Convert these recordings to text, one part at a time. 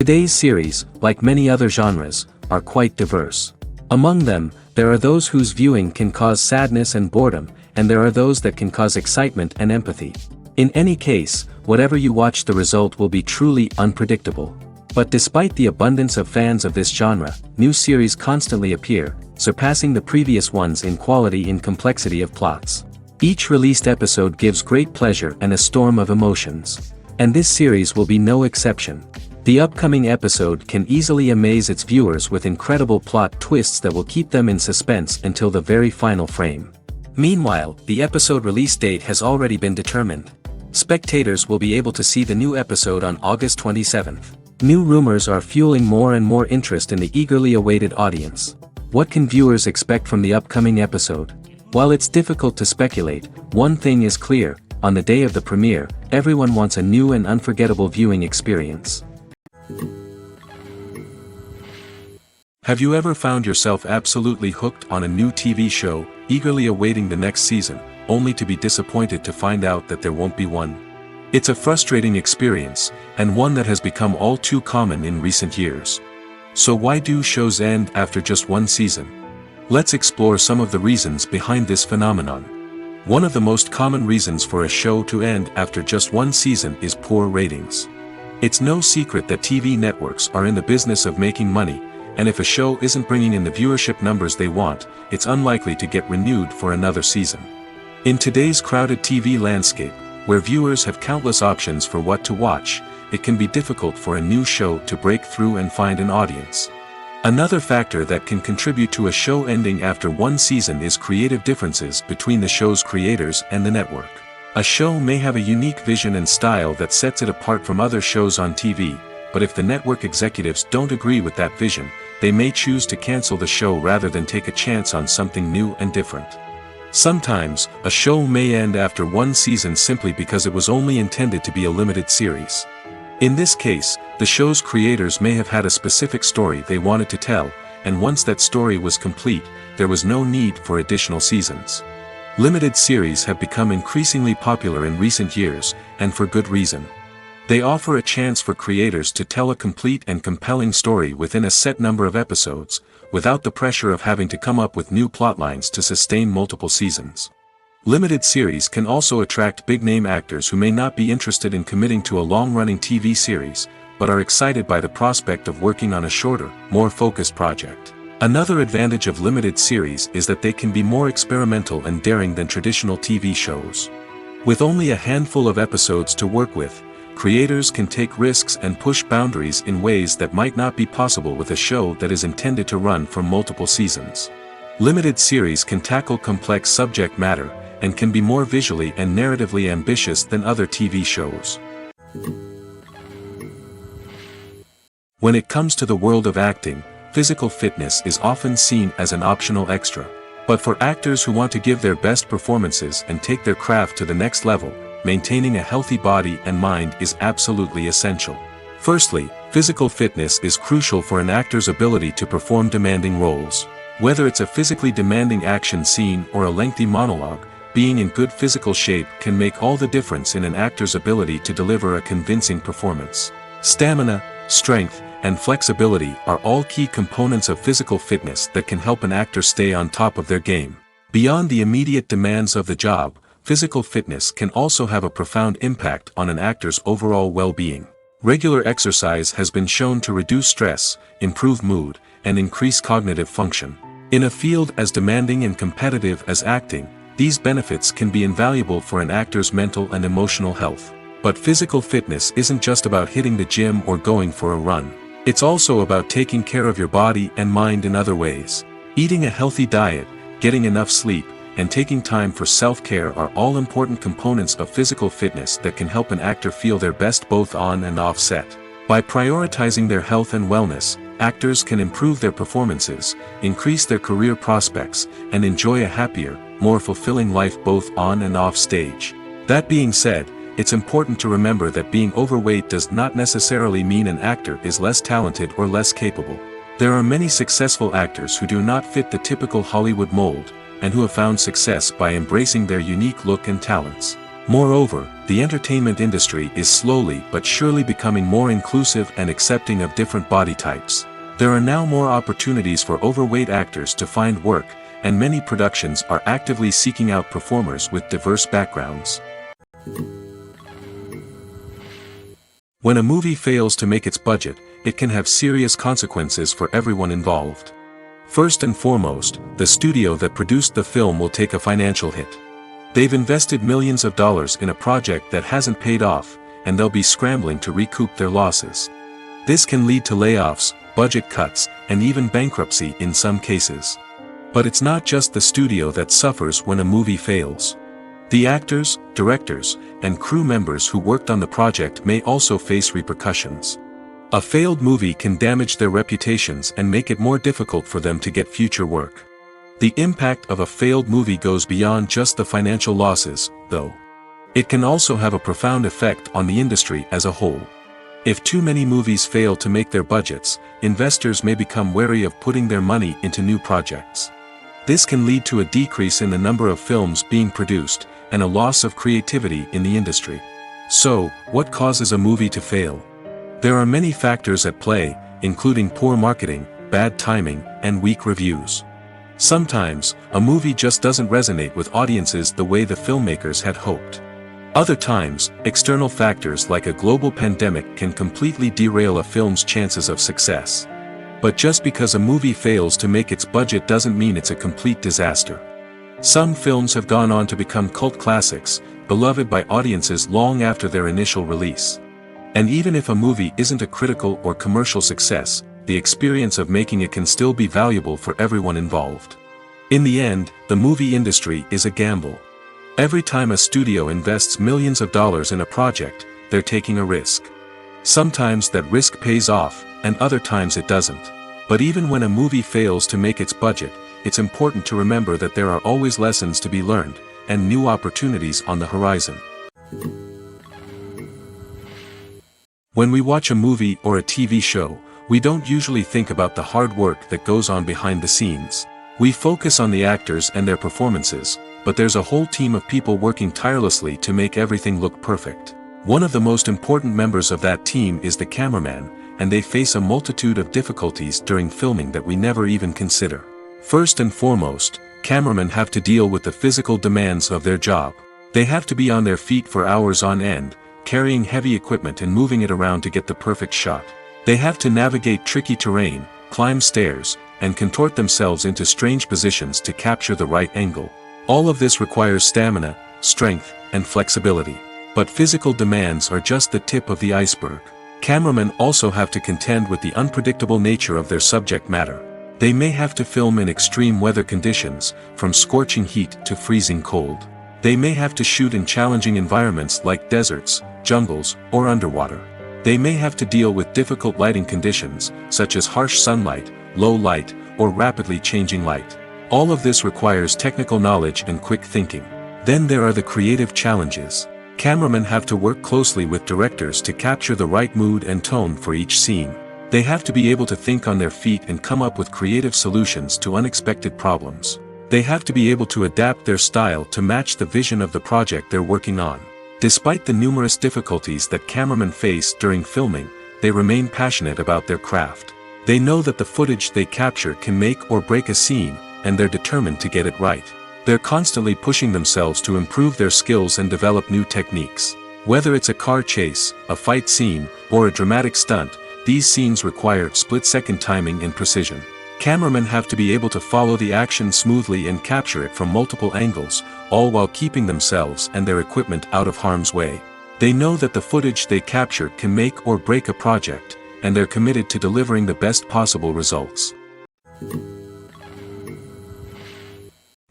Today's series, like many other genres, are quite diverse. Among them, there are those whose viewing can cause sadness and boredom, and there are those that can cause excitement and empathy. In any case, whatever you watch, the result will be truly unpredictable. But despite the abundance of fans of this genre, new series constantly appear, surpassing the previous ones in quality and complexity of plots. Each released episode gives great pleasure and a storm of emotions. And this series will be no exception. The upcoming episode can easily amaze its viewers with incredible plot twists that will keep them in suspense until the very final frame. Meanwhile, the episode release date has already been determined. Spectators will be able to see the new episode on August 27th. New rumors are fueling more and more interest in the eagerly awaited audience. What can viewers expect from the upcoming episode? While it's difficult to speculate, one thing is clear: on the day of the premiere, everyone wants a new and unforgettable viewing experience. Have you ever found yourself absolutely hooked on a new TV show, eagerly awaiting the next season, only to be disappointed to find out that there won't be one? It's a frustrating experience, and one that has become all too common in recent years. So why do shows end after just one season? Let's explore some of the reasons behind this phenomenon. One of the most common reasons for a show to end after just one season is poor ratings. It's no secret that TV networks are in the business of making money, and if a show isn't bringing in the viewership numbers they want, it's unlikely to get renewed for another season. In today's crowded TV landscape, where viewers have countless options for what to watch, it can be difficult for a new show to break through and find an audience. Another factor that can contribute to a show ending after one season is creative differences between the show's creators and the network. A show may have a unique vision and style that sets it apart from other shows on TV, but if the network executives don't agree with that vision, they may choose to cancel the show rather than take a chance on something new and different. Sometimes, a show may end after one season simply because it was only intended to be a limited series. In this case, the show's creators may have had a specific story they wanted to tell, and once that story was complete, there was no need for additional seasons. Limited series have become increasingly popular in recent years, and for good reason. They offer a chance for creators to tell a complete and compelling story within a set number of episodes, without the pressure of having to come up with new plotlines to sustain multiple seasons. Limited series can also attract big-name actors who may not be interested in committing to a long-running TV series, but are excited by the prospect of working on a shorter, more focused project. Another advantage of limited series is that they can be more experimental and daring than traditional TV shows. With only a handful of episodes to work with, creators can take risks and push boundaries in ways that might not be possible with a show that is intended to run for multiple seasons. Limited series can tackle complex subject matter, and can be more visually and narratively ambitious than other TV shows. When it comes to the world of acting, physical fitness is often seen as an optional extra. But for actors who want to give their best performances and take their craft to the next level, maintaining a healthy body and mind is absolutely essential. Firstly, physical fitness is crucial for an actor's ability to perform demanding roles. Whether it's a physically demanding action scene or a lengthy monologue, being in good physical shape can make all the difference in an actor's ability to deliver a convincing performance. Stamina, strength, and flexibility are all key components of physical fitness that can help an actor stay on top of their game. Beyond the immediate demands of the job, physical fitness can also have a profound impact on an actor's overall well-being. Regular exercise has been shown to reduce stress, improve mood, and increase cognitive function. In a field as demanding and competitive as acting, these benefits can be invaluable for an actor's mental and emotional health. But physical fitness isn't just about hitting the gym or going for a run. It's also about taking care of your body and mind in other ways. Eating a healthy diet, getting enough sleep, and taking time for self-care are all important components of physical fitness that can help an actor feel their best both on and off set. By prioritizing their health and wellness, actors can improve their performances, increase their career prospects, and enjoy a happier, more fulfilling life both on and off stage. That being said, it's important to remember that being overweight does not necessarily mean an actor is less talented or less capable. There are many successful actors who do not fit the typical Hollywood mold, and who have found success by embracing their unique look and talents. Moreover, the entertainment industry is slowly but surely becoming more inclusive and accepting of different body types. There are now more opportunities for overweight actors to find work, and many productions are actively seeking out performers with diverse backgrounds. When a movie fails to make its budget, it can have serious consequences for everyone involved. First and foremost, the studio that produced the film will take a financial hit. They've invested millions of dollars in a project that hasn't paid off, and they'll be scrambling to recoup their losses. This can lead to layoffs, budget cuts, and even bankruptcy in some cases. But it's not just the studio that suffers when a movie fails. The actors, directors, and crew members who worked on the project may also face repercussions. A failed movie can damage their reputations and make it more difficult for them to get future work. The impact of a failed movie goes beyond just the financial losses, though. It can also have a profound effect on the industry as a whole. If too many movies fail to make their budgets, investors may become wary of putting their money into new projects. This can lead to a decrease in the number of films being produced, and a loss of creativity in the industry. So, what causes a movie to fail? There are many factors at play, including poor marketing, bad timing, and weak reviews. Sometimes, a movie just doesn't resonate with audiences the way the filmmakers had hoped. Other times, external factors like a global pandemic can completely derail a film's chances of success. But just because a movie fails to make its budget doesn't mean it's a complete disaster. Some films have gone on to become cult classics, beloved by audiences long after their initial release. And even if a movie isn't a critical or commercial success, the experience of making it can still be valuable for everyone involved. In the end, the movie industry is a gamble. Every time a studio invests millions of dollars in a project, they're taking a risk. Sometimes that risk pays off, and other times it doesn't. But even when a movie fails to make its budget, it's important to remember that there are always lessons to be learned, and new opportunities on the horizon. When we watch a movie or a TV show, we don't usually think about the hard work that goes on behind the scenes. We focus on the actors and their performances, but there's a whole team of people working tirelessly to make everything look perfect. One of the most important members of that team is the cameraman, and they face a multitude of difficulties during filming that we never even consider. First and foremost, cameramen have to deal with the physical demands of their job. They have to be on their feet for hours on end, carrying heavy equipment and moving it around to get the perfect shot. They have to navigate tricky terrain, climb stairs, and contort themselves into strange positions to capture the right angle. All of this requires stamina, strength, and flexibility. But physical demands are just the tip of the iceberg. Cameramen also have to contend with the unpredictable nature of their subject matter. They may have to film in extreme weather conditions, from scorching heat to freezing cold. They may have to shoot in challenging environments like deserts, jungles, or underwater. They may have to deal with difficult lighting conditions, such as harsh sunlight, low light, or rapidly changing light. All of this requires technical knowledge and quick thinking. Then there are the creative challenges. Cameramen have to work closely with directors to capture the right mood and tone for each scene. They have to be able to think on their feet and come up with creative solutions to unexpected problems. They have to be able to adapt their style to match the vision of the project they're working on. Despite the numerous difficulties that cameramen face during filming, they remain passionate about their craft. They know that the footage they capture can make or break a scene, and they're determined to get it right. They're constantly pushing themselves to improve their skills and develop new techniques. Whether it's a car chase, a fight scene, or a dramatic stunt, these scenes require split-second timing and precision. Cameramen have to be able to follow the action smoothly and capture it from multiple angles, all while keeping themselves and their equipment out of harm's way. They know that the footage they capture can make or break a project, and they're committed to delivering the best possible results.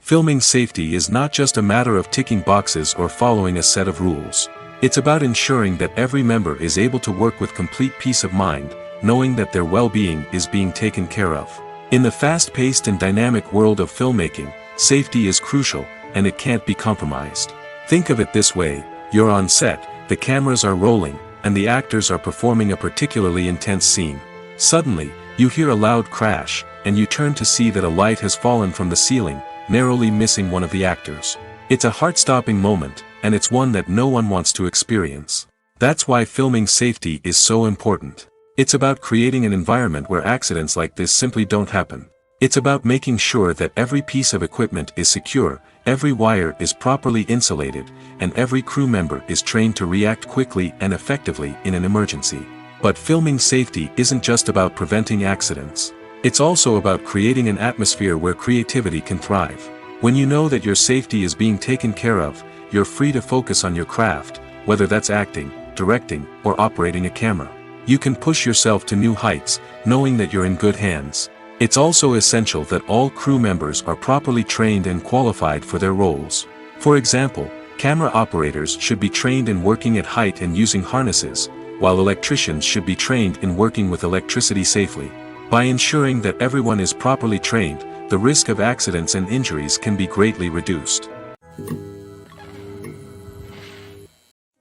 Filming safety is not just a matter of ticking boxes or following a set of rules. It's about ensuring that every member is able to work with complete peace of mind, knowing that their well-being is being taken care of. In the fast-paced and dynamic world of filmmaking, safety is crucial, and it can't be compromised. Think of it this way: you're on set, the cameras are rolling, and the actors are performing a particularly intense scene. Suddenly, you hear a loud crash, and you turn to see that a light has fallen from the ceiling, narrowly missing one of the actors. It's a heart-stopping moment, and it's one that no one wants to experience. That's why filming safety is so important. It's about creating an environment where accidents like this simply don't happen. It's about making sure that every piece of equipment is secure, every wire is properly insulated, and every crew member is trained to react quickly and effectively in an emergency. But filming safety isn't just about preventing accidents. It's also about creating an atmosphere where creativity can thrive. When you know that your safety is being taken care of, you're free to focus on your craft, whether that's acting, directing, or operating a camera. You can push yourself to new heights, knowing that you're in good hands. It's also essential that all crew members are properly trained and qualified for their roles. For example, camera operators should be trained in working at height and using harnesses, while electricians should be trained in working with electricity safely. By ensuring that everyone is properly trained, the risk of accidents and injuries can be greatly reduced.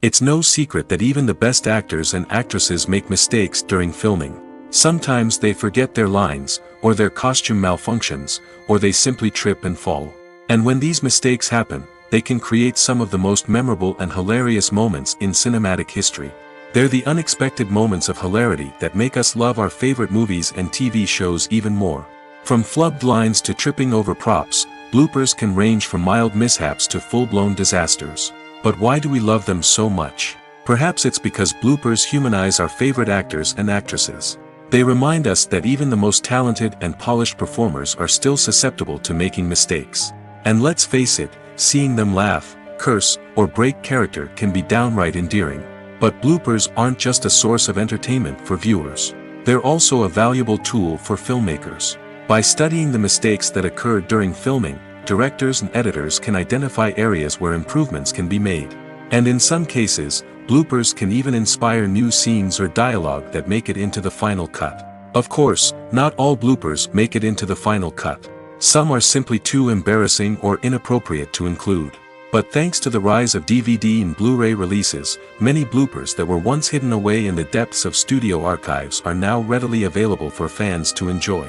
It's no secret that even the best actors and actresses make mistakes during filming. Sometimes they forget their lines, or their costume malfunctions, or they simply trip and fall. And when these mistakes happen, they can create some of the most memorable and hilarious moments in cinematic history. They're the unexpected moments of hilarity that make us love our favorite movies and TV shows even more. From flubbed lines to tripping over props, bloopers can range from mild mishaps to full-blown disasters. But why do we love them so much? Perhaps it's because bloopers humanize our favorite actors and actresses. They remind us that even the most talented and polished performers are still susceptible to making mistakes. And let's face it, seeing them laugh, curse, or break character can be downright endearing. But bloopers aren't just a source of entertainment for viewers. They're also a valuable tool for filmmakers. By studying the mistakes that occurred during filming, directors and editors can identify areas where improvements can be made. And in some cases, bloopers can even inspire new scenes or dialogue that make it into the final cut. Of course, not all bloopers make it into the final cut. Some are simply too embarrassing or inappropriate to include. But thanks to the rise of DVD and Blu-ray releases, many bloopers that were once hidden away in the depths of studio archives are now readily available for fans to enjoy.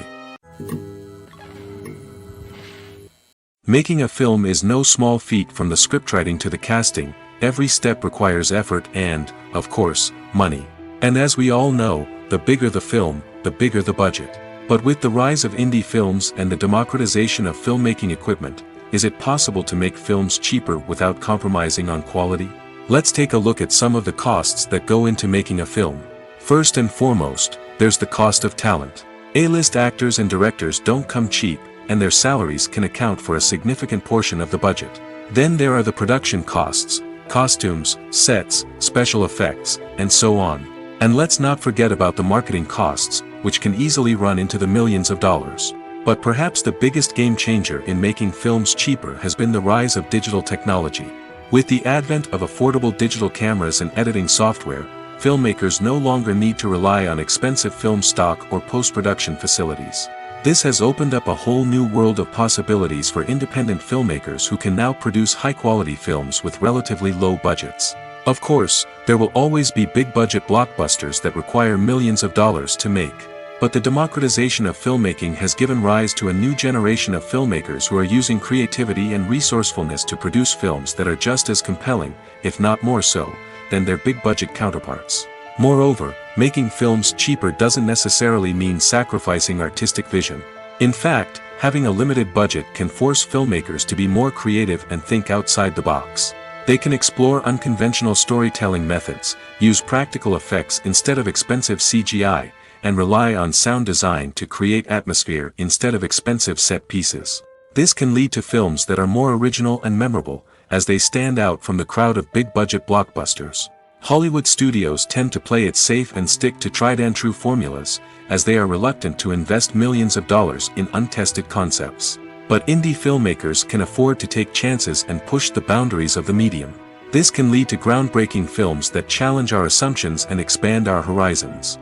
Making a film is no small feat. From the scriptwriting to the casting, every step requires effort and, of course, money. And as we all know, the bigger the film, the bigger the budget. But with the rise of indie films and the democratization of filmmaking equipment, is it possible to make films cheaper without compromising on quality? Let's take a look at some of the costs that go into making a film. First and foremost, there's the cost of talent. A-list actors and directors don't come cheap, and their salaries can account for a significant portion of the budget. Then there are the production costs, costumes, sets, special effects, and so on. And let's not forget about the marketing costs, which can easily run into the millions of dollars. But perhaps the biggest game changer in making films cheaper has been the rise of digital technology. With the advent of affordable digital cameras and editing software, filmmakers no longer need to rely on expensive film stock or post-production facilities. This has opened up a whole new world of possibilities for independent filmmakers who can now produce high-quality films with relatively low budgets. Of course, there will always be big-budget blockbusters that require millions of dollars to make. But the democratization of filmmaking has given rise to a new generation of filmmakers who are using creativity and resourcefulness to produce films that are just as compelling, if not more so, than their big-budget counterparts. Moreover, making films cheaper doesn't necessarily mean sacrificing artistic vision. In fact, having a limited budget can force filmmakers to be more creative and think outside the box. They can explore unconventional storytelling methods, use practical effects instead of expensive CGI, and rely on sound design to create atmosphere instead of expensive set pieces. This can lead to films that are more original and memorable, as they stand out from the crowd of big-budget blockbusters. Hollywood studios tend to play it safe and stick to tried-and-true formulas, as they are reluctant to invest millions of dollars in untested concepts. But indie filmmakers can afford to take chances and push the boundaries of the medium. This can lead to groundbreaking films that challenge our assumptions and expand our horizons.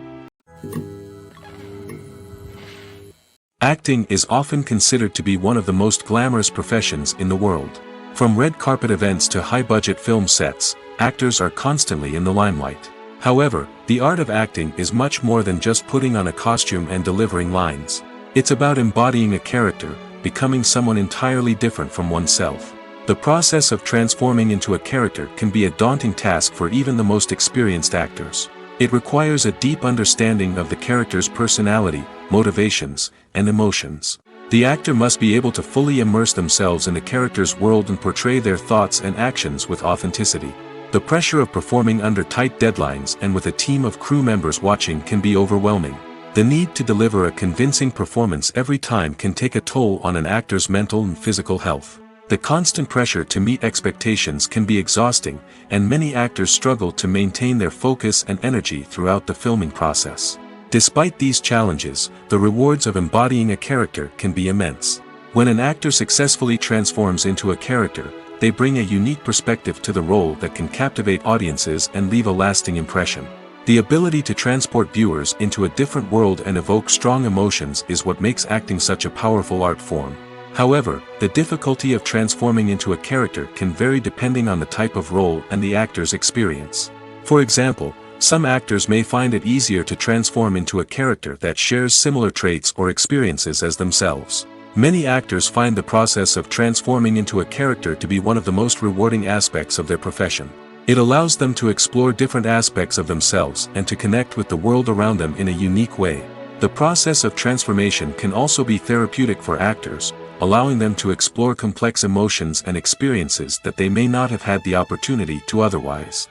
Acting is often considered to be one of the most glamorous professions in the world. From red carpet events to high-budget film sets, actors are constantly in the limelight. However, the art of acting is much more than just putting on a costume and delivering lines. It's about embodying a character, becoming someone entirely different from oneself. The process of transforming into a character can be a daunting task for even the most experienced actors. It requires a deep understanding of the character's personality, motivations, and emotions. The actor must be able to fully immerse themselves in the character's world and portray their thoughts and actions with authenticity. The pressure of performing under tight deadlines and with a team of crew members watching can be overwhelming. The need to deliver a convincing performance every time can take a toll on an actor's mental and physical health. The constant pressure to meet expectations can be exhausting, and many actors struggle to maintain their focus and energy throughout the filming process. Despite these challenges, the rewards of embodying a character can be immense. When an actor successfully transforms into a character, they bring a unique perspective to the role that can captivate audiences and leave a lasting impression. The ability to transport viewers into a different world and evoke strong emotions is what makes acting such a powerful art form. However, the difficulty of transforming into a character can vary depending on the type of role and the actor's experience. For example, some actors may find it easier to transform into a character that shares similar traits or experiences as themselves. Many actors find the process of transforming into a character to be one of the most rewarding aspects of their profession. It allows them to explore different aspects of themselves and to connect with the world around them in a unique way. The process of transformation can also be therapeutic for actors, allowing them to explore complex emotions and experiences that they may not have had the opportunity to otherwise.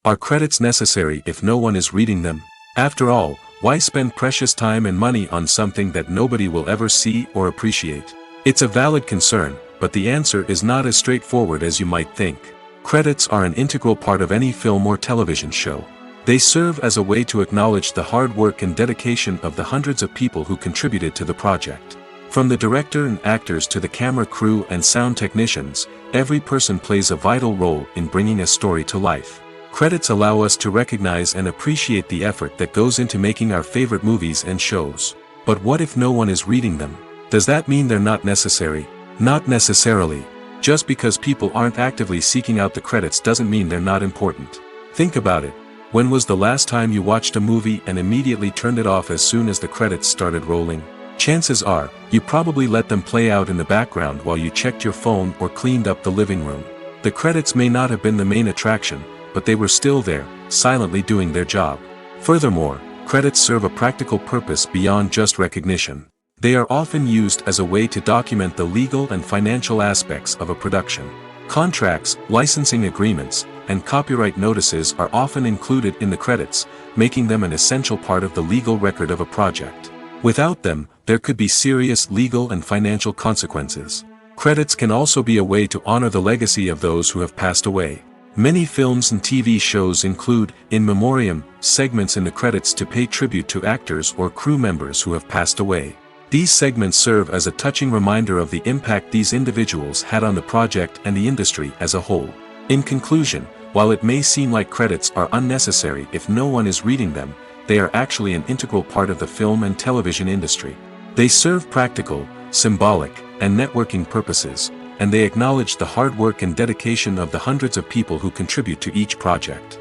Are credits necessary if no one is reading them? After all, why spend precious time and money on something that nobody will ever see or appreciate? It's a valid concern, but the answer is not as straightforward as you might think. Credits are an integral part of any film or television show. They serve as a way to acknowledge the hard work and dedication of the hundreds of people who contributed to the project. From the director and actors to the camera crew and sound technicians, every person plays a vital role in bringing a story to life. Credits allow us to recognize and appreciate the effort that goes into making our favorite movies and shows. But what if no one is reading them? Does that mean they're not necessary? Not necessarily. Just because people aren't actively seeking out the credits doesn't mean they're not important. Think about it. When was the last time you watched a movie and immediately turned it off as soon as the credits started rolling? Chances are, you probably let them play out in the background while you checked your phone or cleaned up the living room. The credits may not have been the main attraction, but they were still there, silently doing their job. Furthermore, credits serve a practical purpose beyond just recognition. They are often used as a way to document the legal and financial aspects of a production. Contracts, licensing agreements, and copyright notices are often included in the credits, making them an essential part of the legal record of a project. Without them, there could be serious legal and financial consequences. Credits can also be a way to honor the legacy of those who have passed away. Many films and TV shows include, in memoriam, segments in the credits to pay tribute to actors or crew members who have passed away. These segments serve as a touching reminder of the impact these individuals had on the project and the industry as a whole. In conclusion, while it may seem like credits are unnecessary if no one is reading them, they are actually an integral part of the film and television industry. They serve practical, symbolic, and networking purposes, and they acknowledge the hard work and dedication of the hundreds of people who contribute to each project.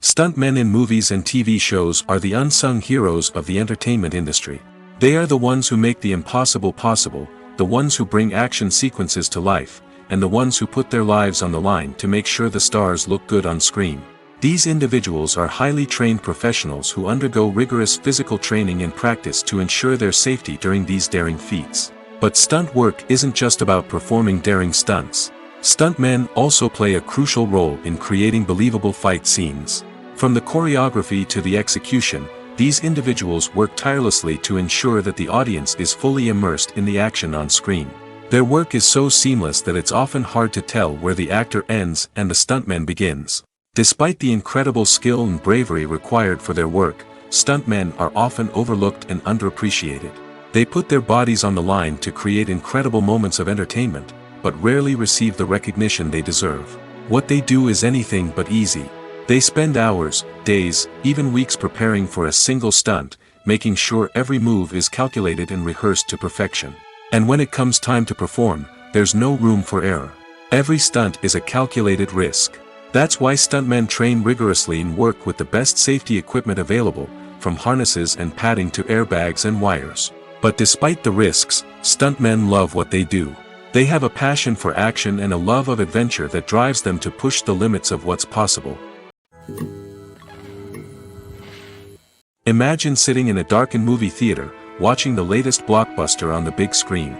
Stuntmen in movies and TV shows are the unsung heroes of the entertainment industry. They are the ones who make the impossible possible, the ones who bring action sequences to life, and the ones who put their lives on the line to make sure the stars look good on screen. These individuals are highly trained professionals who undergo rigorous physical training and practice to ensure their safety during these daring feats. But stunt work isn't just about performing daring stunts. Stuntmen also play a crucial role in creating believable fight scenes. From the choreography to the execution, these individuals work tirelessly to ensure that the audience is fully immersed in the action on screen. Their work is so seamless that it's often hard to tell where the actor ends and the stuntman begins. Despite the incredible skill and bravery required for their work, stuntmen are often overlooked and underappreciated. They put their bodies on the line to create incredible moments of entertainment, but rarely receive the recognition they deserve. What they do is anything but easy. They spend hours, days, even weeks preparing for a single stunt, making sure every move is calculated and rehearsed to perfection. And when it comes time to perform, there's no room for error. Every stunt is a calculated risk. That's why stuntmen train rigorously and work with the best safety equipment available, from harnesses and padding to airbags and wires. But despite the risks, stuntmen love what they do. They have a passion for action and a love of adventure that drives them to push the limits of what's possible. Imagine sitting in a darkened movie theater, watching the latest blockbuster on the big screen.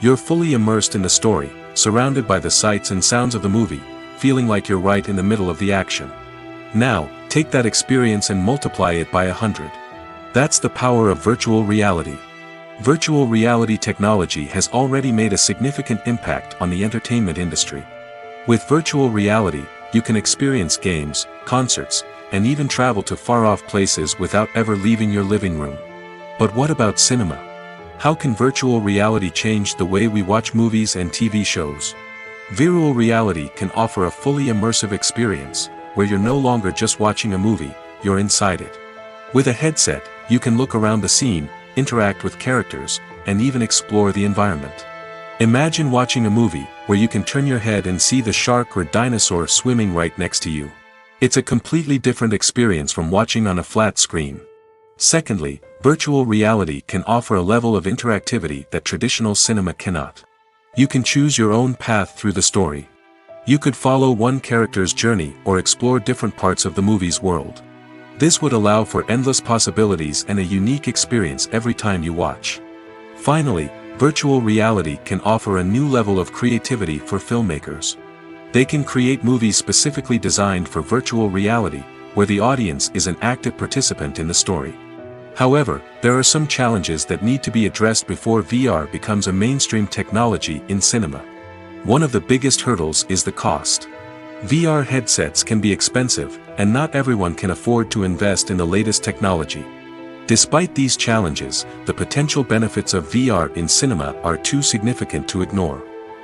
You're fully immersed in the story, surrounded by the sights and sounds of the movie, feeling like you're right in the middle of the action. Now, take that experience and multiply it by 100. That's the power of virtual reality. Virtual reality technology has already made a significant impact on the entertainment industry. With virtual reality, you can experience games, concerts, and even travel to far-off places without ever leaving your living room. But what about cinema? How can virtual reality change the way we watch movies and TV shows? Virtual reality can offer a fully immersive experience, where you're no longer just watching a movie, you're inside it. With a headset, you can look around the scene, interact with characters, and even explore the environment. Imagine watching a movie, where you can turn your head and see the shark or dinosaur swimming right next to you. It's a completely different experience from watching on a flat screen. Secondly, virtual reality can offer a level of interactivity that traditional cinema cannot. You can choose your own path through the story. You could follow one character's journey or explore different parts of the movie's world. This would allow for endless possibilities and a unique experience every time you watch. Finally, virtual reality can offer a new level of creativity for filmmakers. They can create movies specifically designed for virtual reality, where the audience is an active participant in the story. However, there are some challenges that need to be addressed before VR becomes a mainstream technology in cinema. One of the biggest hurdles is the cost. VR headsets can be expensive, and not everyone can afford to invest in the latest technology. Despite these challenges, the potential benefits of VR in cinema are too significant to ignore.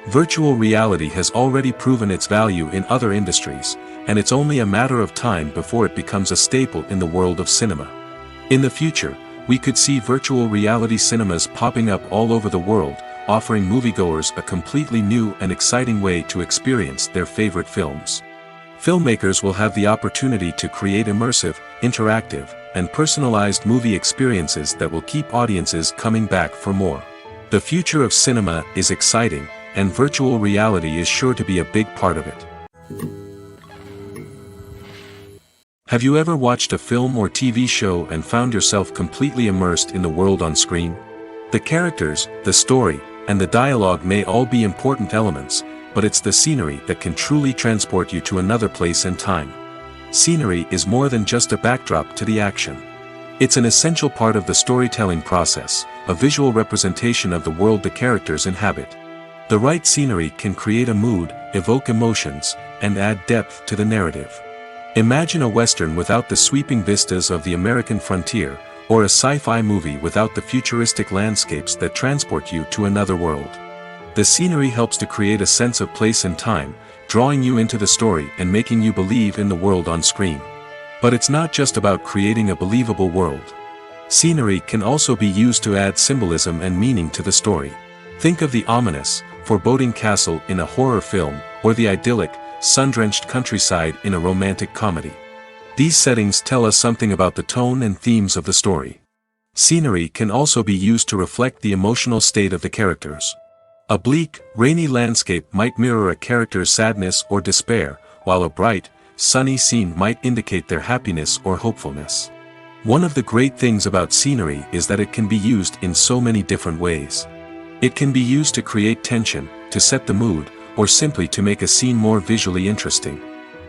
Virtual reality has already proven its value in other industries, and it's only a matter of time before it becomes a staple in the world of cinema. In the future, we could see virtual reality cinemas popping up all over the world, offering moviegoers a completely new and exciting way to experience their favorite films. Filmmakers will have the opportunity to create immersive, interactive, and personalized movie experiences that will keep audiences coming back for more. The future of cinema is exciting, and virtual reality is sure to be a big part of it. Have you ever watched a film or TV show and found yourself completely immersed in the world on screen? The characters, the story, and the dialogue may all be important elements, but it's the scenery that can truly transport you to another place and time. Scenery is more than just a backdrop to the action. It's an essential part of the storytelling process, a visual representation of the world the characters inhabit. The right scenery can create a mood, evoke emotions, and add depth to the narrative. Imagine a Western without the sweeping vistas of the American frontier, or a sci-fi movie without the futuristic landscapes that transport you to another world. The scenery helps to create a sense of place and time, drawing you into the story and making you believe in the world on screen. But it's not just about creating a believable world. Scenery can also be used to add symbolism and meaning to the story. Think of the ominous, foreboding castle in a horror film, or the idyllic, sun-drenched countryside in a romantic comedy. These settings tell us something about the tone and themes of the story. Scenery can also be used to reflect the emotional state of the characters. A bleak, rainy landscape might mirror a character's sadness or despair, while a bright, sunny scene might indicate their happiness or hopefulness. One of the great things about scenery is that it can be used in so many different ways. It can be used to create tension, to set the mood, or simply to make a scene more visually interesting.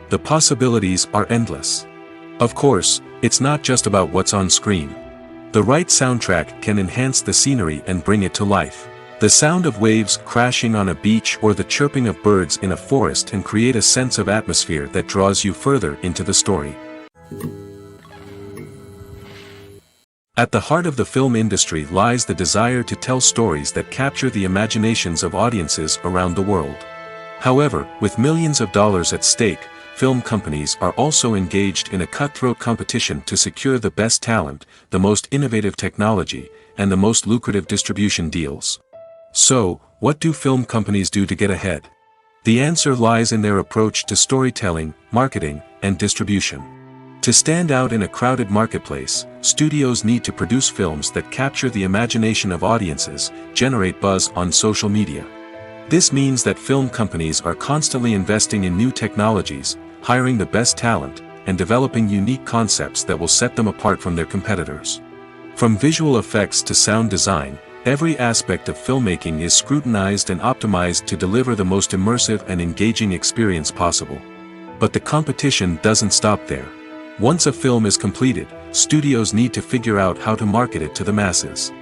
The possibilities are endless. Of course, it's not just about what's on screen. The right soundtrack can enhance the scenery and bring it to life. The sound of waves crashing on a beach or the chirping of birds in a forest can create a sense of atmosphere that draws you further into the story. At the heart of the film industry lies the desire to tell stories that capture the imaginations of audiences around the world. However, with millions of dollars at stake, film companies are also engaged in a cutthroat competition to secure the best talent, the most innovative technology, and the most lucrative distribution deals. So, what do film companies do to get ahead? The answer lies in their approach to storytelling, marketing, and distribution. To stand out in a crowded marketplace, studios need to produce films that capture the imagination of audiences, generate buzz on social media. This means that film companies are constantly investing in new technologies, hiring the best talent, and developing unique concepts that will set them apart from their competitors. From visual effects to sound design, every aspect of filmmaking is scrutinized and optimized to deliver the most immersive and engaging experience possible. But the competition doesn't stop there. Once a film is completed, studios need to figure out how to market it to the masses.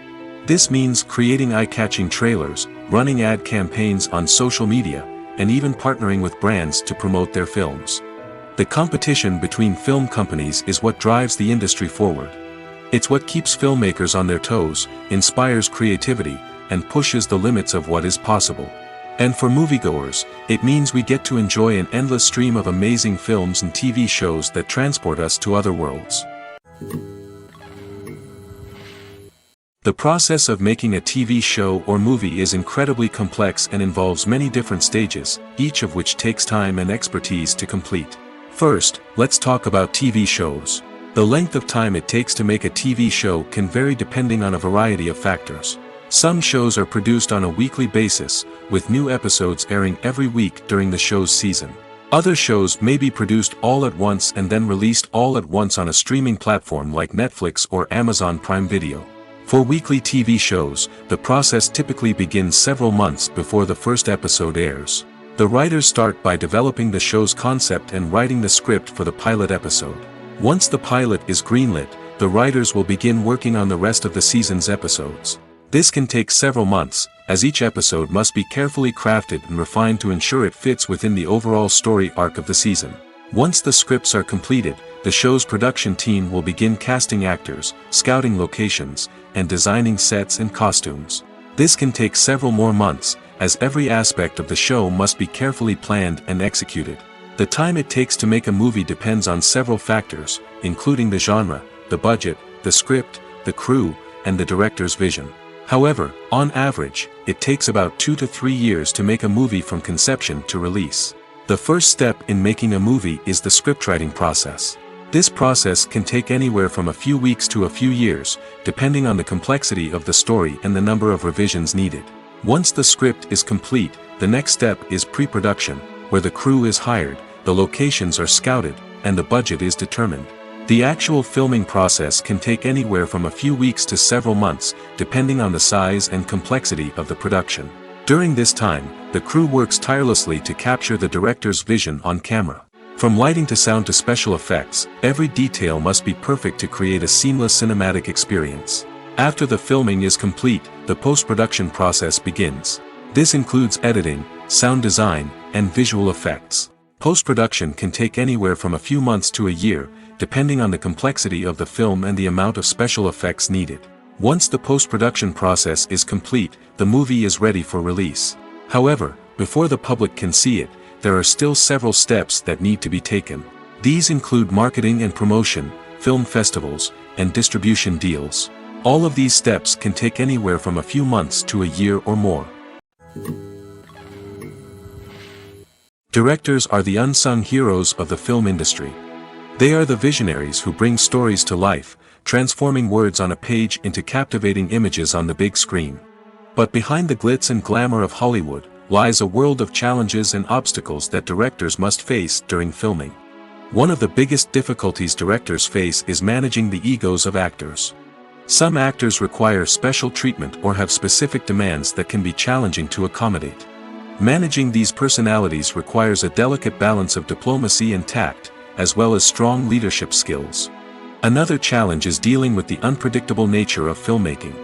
This means creating eye-catching trailers, running ad campaigns on social media, and even partnering with brands to promote their films. The competition between film companies is what drives the industry forward. It's what keeps filmmakers on their toes, inspires creativity, and pushes the limits of what is possible. And for moviegoers, it means we get to enjoy an endless stream of amazing films and TV shows that transport us to other worlds. The process of making a TV show or movie is incredibly complex and involves many different stages, each of which takes time and expertise to complete. First, let's talk about TV shows. The length of time it takes to make a TV show can vary depending on a variety of factors. Some shows are produced on a weekly basis, with new episodes airing every week during the show's season. Other shows may be produced all at once and then released all at once on a streaming platform like Netflix or Amazon Prime Video. For weekly TV shows, the process typically begins several months before the first episode airs. The writers start by developing the show's concept and writing the script for the pilot episode. Once the pilot is greenlit, the writers will begin working on the rest of the season's episodes. This can take several months, as each episode must be carefully crafted and refined to ensure it fits within the overall story arc of the season. Once the scripts are completed, the show's production team will begin casting actors, scouting locations, and designing sets and costumes. This can take several more months, as every aspect of the show must be carefully planned and executed. The time it takes to make a movie depends on several factors, including the genre, the budget, the script, the crew, and the director's vision. However, on average, it takes about 2 to 3 years to make a movie from conception to release. The first step in making a movie is the scriptwriting process. This process can take anywhere from a few weeks to a few years, depending on the complexity of the story and the number of revisions needed. Once the script is complete, the next step is pre-production, where the crew is hired, the locations are scouted, and the budget is determined. The actual filming process can take anywhere from a few weeks to several months, depending on the size and complexity of the production. During this time, the crew works tirelessly to capture the director's vision on camera. From lighting to sound to special effects, every detail must be perfect to create a seamless cinematic experience. After the filming is complete, the post-production process begins. This includes editing, sound design, and visual effects. Post-production can take anywhere from a few months to a year, depending on the complexity of the film and the amount of special effects needed. Once the post-production process is complete, the movie is ready for release. However, before the public can see it, there are still several steps that need to be taken. These include marketing and promotion, film festivals, and distribution deals. All of these steps can take anywhere from a few months to a year or more. Directors are the unsung heroes of the film industry. They are the visionaries who bring stories to life, transforming words on a page into captivating images on the big screen. But behind the glitz and glamour of Hollywood, lies a world of challenges and obstacles that directors must face during filming. One of the biggest difficulties directors face is managing the egos of actors. Some actors require special treatment or have specific demands that can be challenging to accommodate. Managing these personalities requires a delicate balance of diplomacy and tact, as well as strong leadership skills. Another challenge is dealing with the unpredictable nature of filmmaking.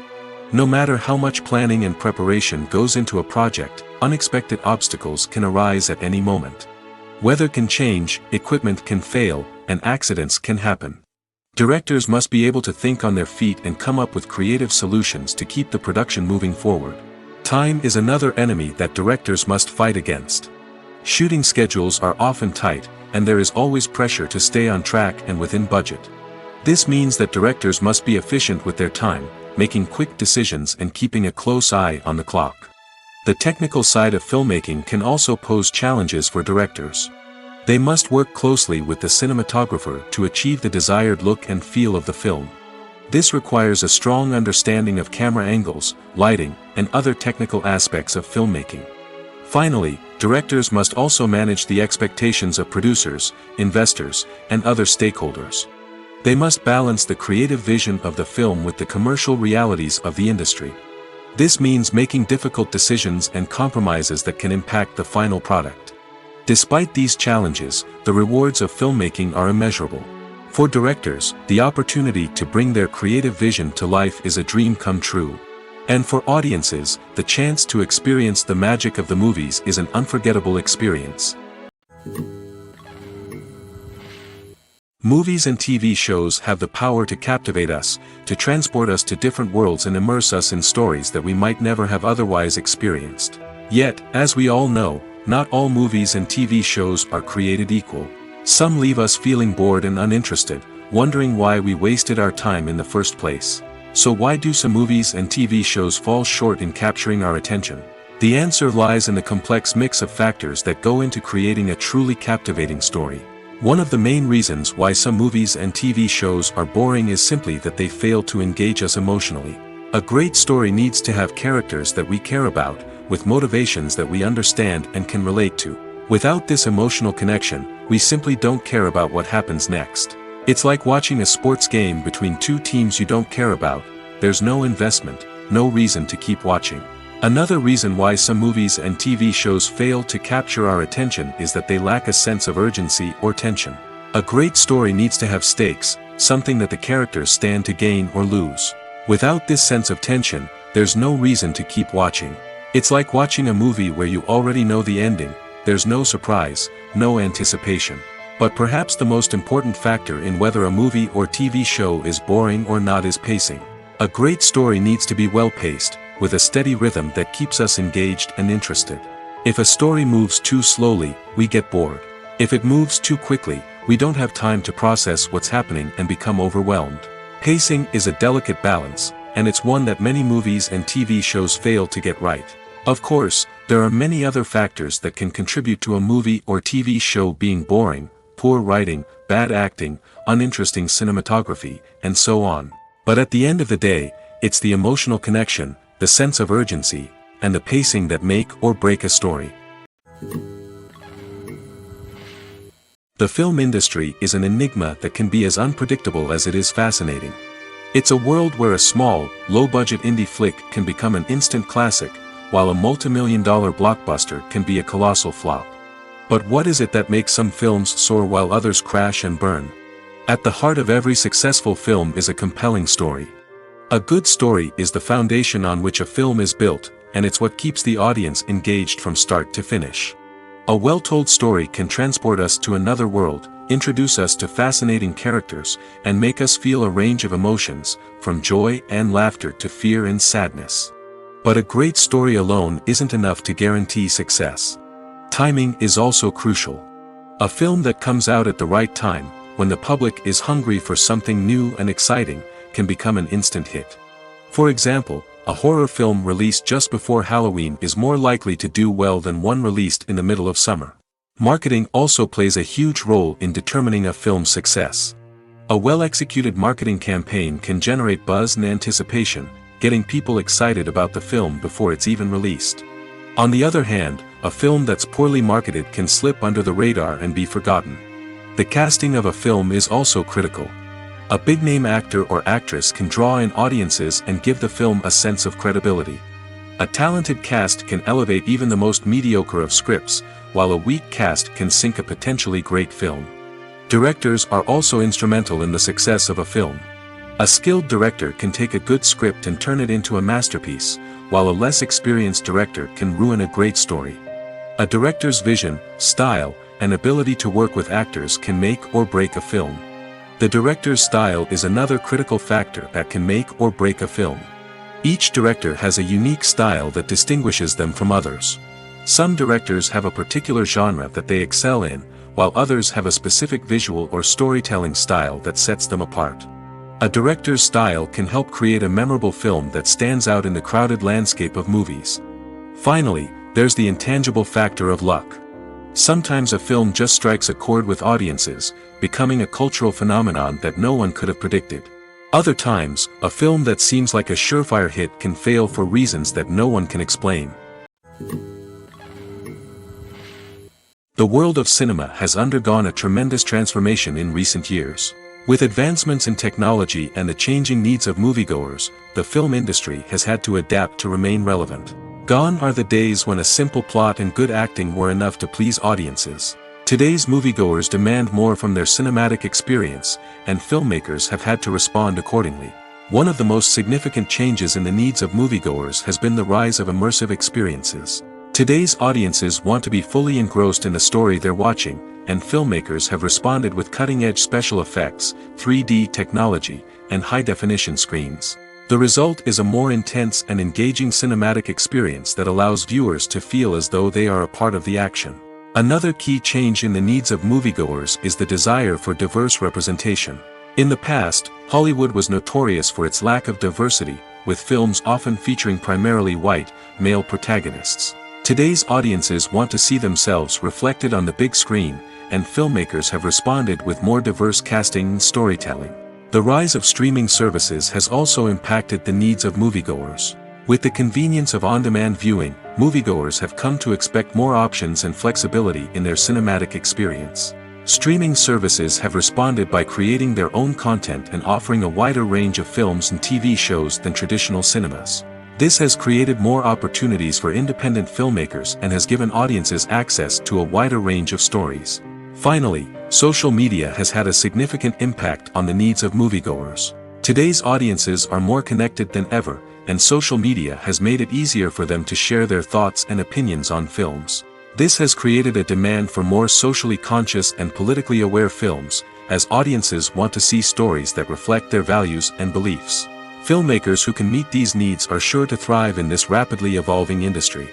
No matter how much planning and preparation goes into a project, unexpected obstacles can arise at any moment. Weather can change, equipment can fail, and accidents can happen. Directors must be able to think on their feet and come up with creative solutions to keep the production moving forward. Time is another enemy that directors must fight against. Shooting schedules are often tight, and there is always pressure to stay on track and within budget. This means that directors must be efficient with their time, making quick decisions and keeping a close eye on the clock. The technical side of filmmaking can also pose challenges for directors. They must work closely with the cinematographer to achieve the desired look and feel of the film. This requires a strong understanding of camera angles, lighting, and other technical aspects of filmmaking. Finally, directors must also manage the expectations of producers, investors, and other stakeholders. They must balance the creative vision of the film with the commercial realities of the industry. This means making difficult decisions and compromises that can impact the final product. Despite these challenges, the rewards of filmmaking are immeasurable. For directors, the opportunity to bring their creative vision to life is a dream come true. And for audiences, the chance to experience the magic of the movies is an unforgettable experience. Movies and TV shows have the power to captivate us, to transport us to different worlds and immerse us in stories that we might never have otherwise experienced. Yet, as we all know, not all movies and TV shows are created equal. Some leave us feeling bored and uninterested, wondering why we wasted our time in the first place. So why do some movies and TV shows fall short in capturing our attention? The answer lies in the complex mix of factors that go into creating a truly captivating story. One of the main reasons why some movies and TV shows are boring is simply that they fail to engage us emotionally. A great story needs to have characters that we care about, with motivations that we understand and can relate to. Without this emotional connection, we simply don't care about what happens next. It's like watching a sports game between two teams you don't care about. There's no investment, no reason to keep watching. Another reason why some movies and TV shows fail to capture our attention is that they lack a sense of urgency or tension. A great story needs to have stakes, something that the characters stand to gain or lose. Without this sense of tension, there's no reason to keep watching. It's like watching a movie where you already know the ending. There's no surprise, no anticipation. But perhaps the most important factor in whether a movie or TV show is boring or not is pacing. A great story needs to be well-paced, with a steady rhythm that keeps us engaged and interested. If a story moves too slowly, we get bored. If it moves too quickly, we don't have time to process what's happening and become overwhelmed. Pacing is a delicate balance, and it's one that many movies and TV shows fail to get right. Of course, there are many other factors that can contribute to a movie or TV show being boring: poor writing, bad acting, uninteresting cinematography, and so on. But at the end of the day, it's the emotional connection, the sense of urgency, and the pacing that make or break a story. The film industry is an enigma that can be as unpredictable as it is fascinating. It's a world where a small, low-budget indie flick can become an instant classic, while a multi-million-dollar blockbuster can be a colossal flop. But what is it that makes some films soar while others crash and burn? At the heart of every successful film is a compelling story. A good story is the foundation on which a film is built, and it's what keeps the audience engaged from start to finish. A well-told story can transport us to another world, introduce us to fascinating characters, and make us feel a range of emotions, from joy and laughter to fear and sadness. But a great story alone isn't enough to guarantee success. Timing is also crucial. A film that comes out at the right time, when the public is hungry for something new and exciting, can become an instant hit. For example, a horror film released just before Halloween is more likely to do well than one released in the middle of summer. Marketing also plays a huge role in determining a film's success. A well-executed marketing campaign can generate buzz and anticipation, getting people excited about the film before it's even released. On the other hand, a film that's poorly marketed can slip under the radar and be forgotten. The casting of a film is also critical. A big-name actor or actress can draw in audiences and give the film a sense of credibility. A talented cast can elevate even the most mediocre of scripts, while a weak cast can sink a potentially great film. Directors are also instrumental in the success of a film. A skilled director can take a good script and turn it into a masterpiece, while a less experienced director can ruin a great story. A director's vision, style, and ability to work with actors can make or break a film. The director's style is another critical factor that can make or break a film. Each director has a unique style that distinguishes them from others. Some directors have a particular genre that they excel in, while others have a specific visual or storytelling style that sets them apart. A director's style can help create a memorable film that stands out in the crowded landscape of movies. Finally, there's the intangible factor of luck. Sometimes a film just strikes a chord with audiences, becoming a cultural phenomenon that no one could have predicted. Other times, a film that seems like a surefire hit can fail for reasons that no one can explain. The world of cinema has undergone a tremendous transformation in recent years. With advancements in technology and the changing needs of moviegoers, the film industry has had to adapt to remain relevant. Gone are the days when a simple plot and good acting were enough to please audiences. Today's moviegoers demand more from their cinematic experience, and filmmakers have had to respond accordingly. One of the most significant changes in the needs of moviegoers has been the rise of immersive experiences. Today's audiences want to be fully engrossed in the story they're watching, and filmmakers have responded with cutting-edge special effects, 3D technology, and high-definition screens. The result is a more intense and engaging cinematic experience that allows viewers to feel as though they are a part of the action. Another key change in the needs of moviegoers is the desire for diverse representation. In the past, Hollywood was notorious for its lack of diversity, with films often featuring primarily white, male protagonists. Today's audiences want to see themselves reflected on the big screen, and filmmakers have responded with more diverse casting and storytelling. The rise of streaming services has also impacted the needs of moviegoers. With the convenience of on-demand viewing, moviegoers have come to expect more options and flexibility in their cinematic experience. Streaming services have responded by creating their own content and offering a wider range of films and TV shows than traditional cinemas. This has created more opportunities for independent filmmakers and has given audiences access to a wider range of stories. Finally, social media has had a significant impact on the needs of moviegoers. Today's audiences are more connected than ever, and social media has made it easier for them to share their thoughts and opinions on films. This has created a demand for more socially conscious and politically aware films, as audiences want to see stories that reflect their values and beliefs. Filmmakers who can meet these needs are sure to thrive in this rapidly evolving industry.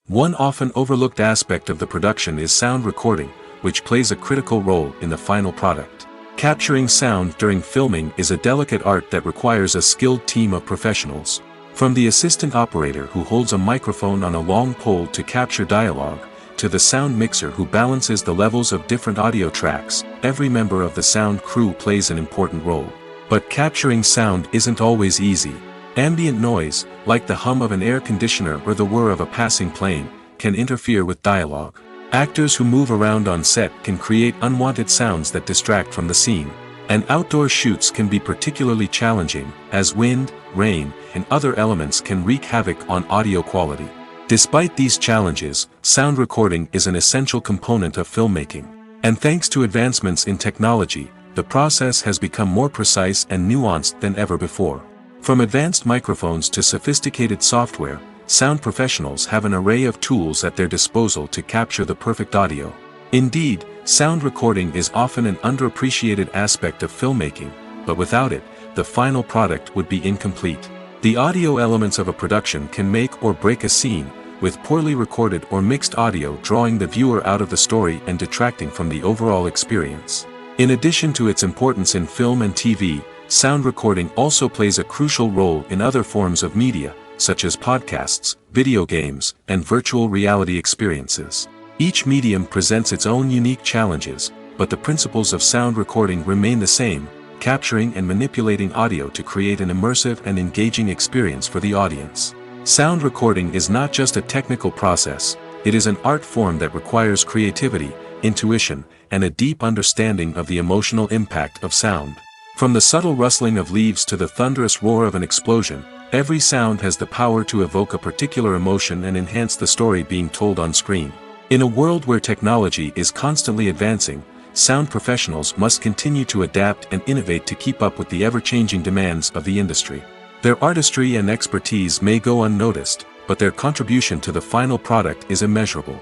One often overlooked aspect of the production is sound recording, which plays a critical role in the final product. Capturing sound during filming is a delicate art that requires a skilled team of professionals. From the assistant operator who holds a microphone on a long pole to capture dialogue, to the sound mixer who balances the levels of different audio tracks, every member of the sound crew plays an important role. But capturing sound isn't always easy. Ambient noise, like the hum of an air conditioner or the whir of a passing plane, can interfere with dialogue. Actors who move around on set can create unwanted sounds that distract from the scene. And outdoor shoots can be particularly challenging, as wind, rain, and other elements can wreak havoc on audio quality. Despite these challenges, sound recording is an essential component of filmmaking. And thanks to advancements in technology, the process has become more precise and nuanced than ever before. From advanced microphones to sophisticated software, sound professionals have an array of tools at their disposal to capture the perfect audio. Indeed, sound recording is often an underappreciated aspect of filmmaking, but without it, the final product would be incomplete. The audio elements of a production can make or break a scene, with poorly recorded or mixed audio drawing the viewer out of the story and detracting from the overall experience. In addition to its importance in film and TV, sound recording also plays a crucial role in other forms of media, such as podcasts, video games, and virtual reality experiences. Each medium presents its own unique challenges, but the principles of sound recording remain the same, capturing and manipulating audio to create an immersive and engaging experience for the audience. Sound recording is not just a technical process, it is an art form that requires creativity, intuition, and a deep understanding of the emotional impact of sound. From the subtle rustling of leaves to the thunderous roar of an explosion, every sound has the power to evoke a particular emotion and enhance the story being told on screen. In a world where technology is constantly advancing, sound professionals must continue to adapt and innovate to keep up with the ever-changing demands of the industry. Their artistry and expertise may go unnoticed, but their contribution to the final product is immeasurable.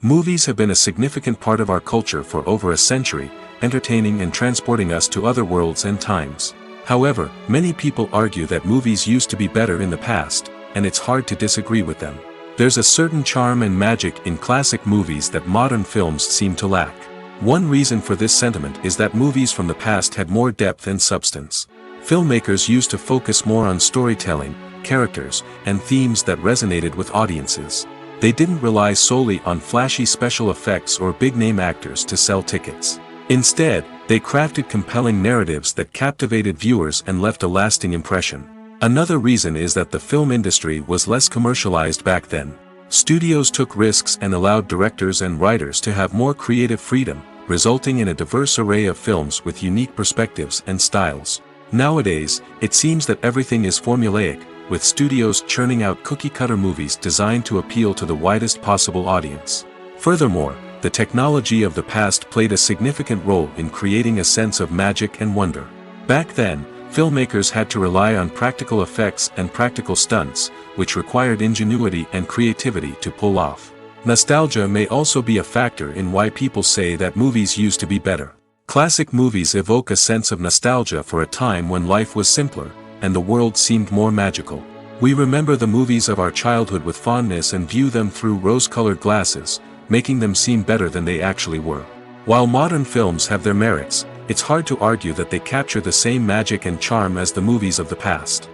Movies have been a significant part of our culture for over a century, entertaining and transporting us to other worlds and times. However, many people argue that movies used to be better in the past, and it's hard to disagree with them. There's a certain charm and magic in classic movies that modern films seem to lack. One reason for this sentiment is that movies from the past had more depth and substance. Filmmakers used to focus more on storytelling, characters, and themes that resonated with audiences. They didn't rely solely on flashy special effects or big-name actors to sell tickets. Instead, they crafted compelling narratives that captivated viewers and left a lasting impression. Another reason is that the film industry was less commercialized back then. Studios took risks and allowed directors and writers to have more creative freedom, resulting in a diverse array of films with unique perspectives and styles. Nowadays, it seems that everything is formulaic, with studios churning out cookie-cutter movies designed to appeal to the widest possible audience. Furthermore, the technology of the past played a significant role in creating a sense of magic and wonder. Back then, filmmakers had to rely on practical effects and practical stunts, which required ingenuity and creativity to pull off. Nostalgia may also be a factor in why people say that movies used to be better. Classic movies evoke a sense of nostalgia for a time when life was simpler, and the world seemed more magical. We remember the movies of our childhood with fondness and view them through rose-colored glasses, making them seem better than they actually were. While modern films have their merits, it's hard to argue that they capture the same magic and charm as the movies of the past.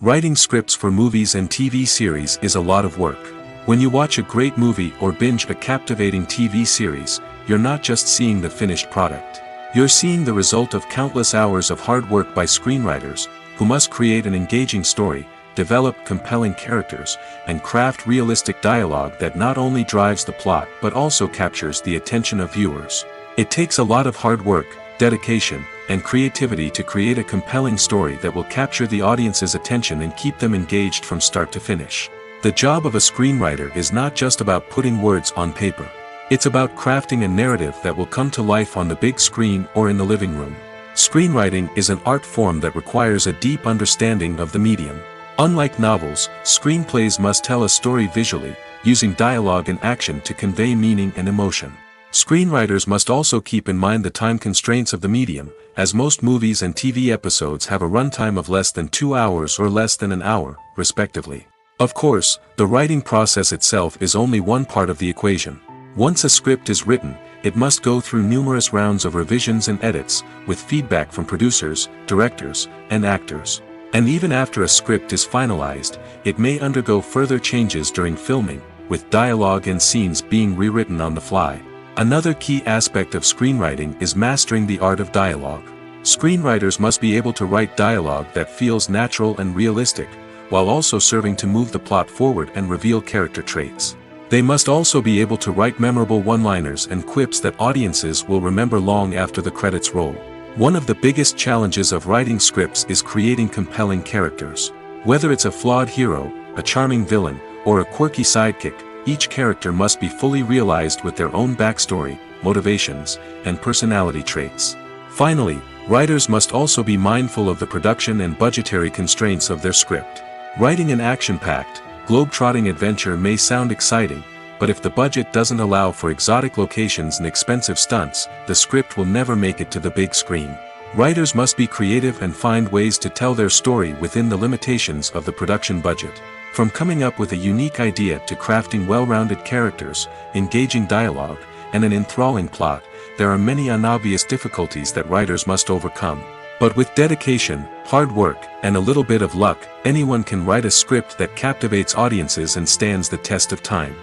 Writing scripts for movies and TV series is a lot of work. When you watch a great movie or binge a captivating TV series, you're not just seeing the finished product. You're seeing the result of countless hours of hard work by screenwriters, who must create an engaging story, develop compelling characters, and craft realistic dialogue that not only drives the plot but also captures the attention of viewers. It takes a lot of hard work, dedication, and creativity to create a compelling story that will capture the audience's attention and keep them engaged from start to finish. The job of a screenwriter is not just about putting words on paper. It's about crafting a narrative that will come to life on the big screen or in the living room. Screenwriting is an art form that requires a deep understanding of the medium. Unlike novels, screenplays must tell a story visually, using dialogue and action to convey meaning and emotion. Screenwriters must also keep in mind the time constraints of the medium, as most movies and TV episodes have a runtime of less than 2 hours or less than an hour, respectively. Of course, the writing process itself is only one part of the equation. Once a script is written, it must go through numerous rounds of revisions and edits, with feedback from producers, directors, and actors. And even after a script is finalized, it may undergo further changes during filming, with dialogue and scenes being rewritten on the fly. Another key aspect of screenwriting is mastering the art of dialogue. Screenwriters must be able to write dialogue that feels natural and realistic, while also serving to move the plot forward and reveal character traits. They must also be able to write memorable one-liners and quips that audiences will remember long after the credits roll. One of the biggest challenges of writing scripts is creating compelling characters. Whether it's a flawed hero, a charming villain, or a quirky sidekick, each character must be fully realized with their own backstory, motivations, and personality traits. Finally, writers must also be mindful of the production and budgetary constraints of their script. Writing an action-packed, globe-trotting adventure may sound exciting, but if the budget doesn't allow for exotic locations and expensive stunts, the script will never make it to the big screen. Writers must be creative and find ways to tell their story within the limitations of the production budget. From coming up with a unique idea to crafting well-rounded characters, engaging dialogue, and an enthralling plot, there are many unobvious difficulties that writers must overcome. But with dedication, hard work, and a little bit of luck, anyone can write a script that captivates audiences and stands the test of time.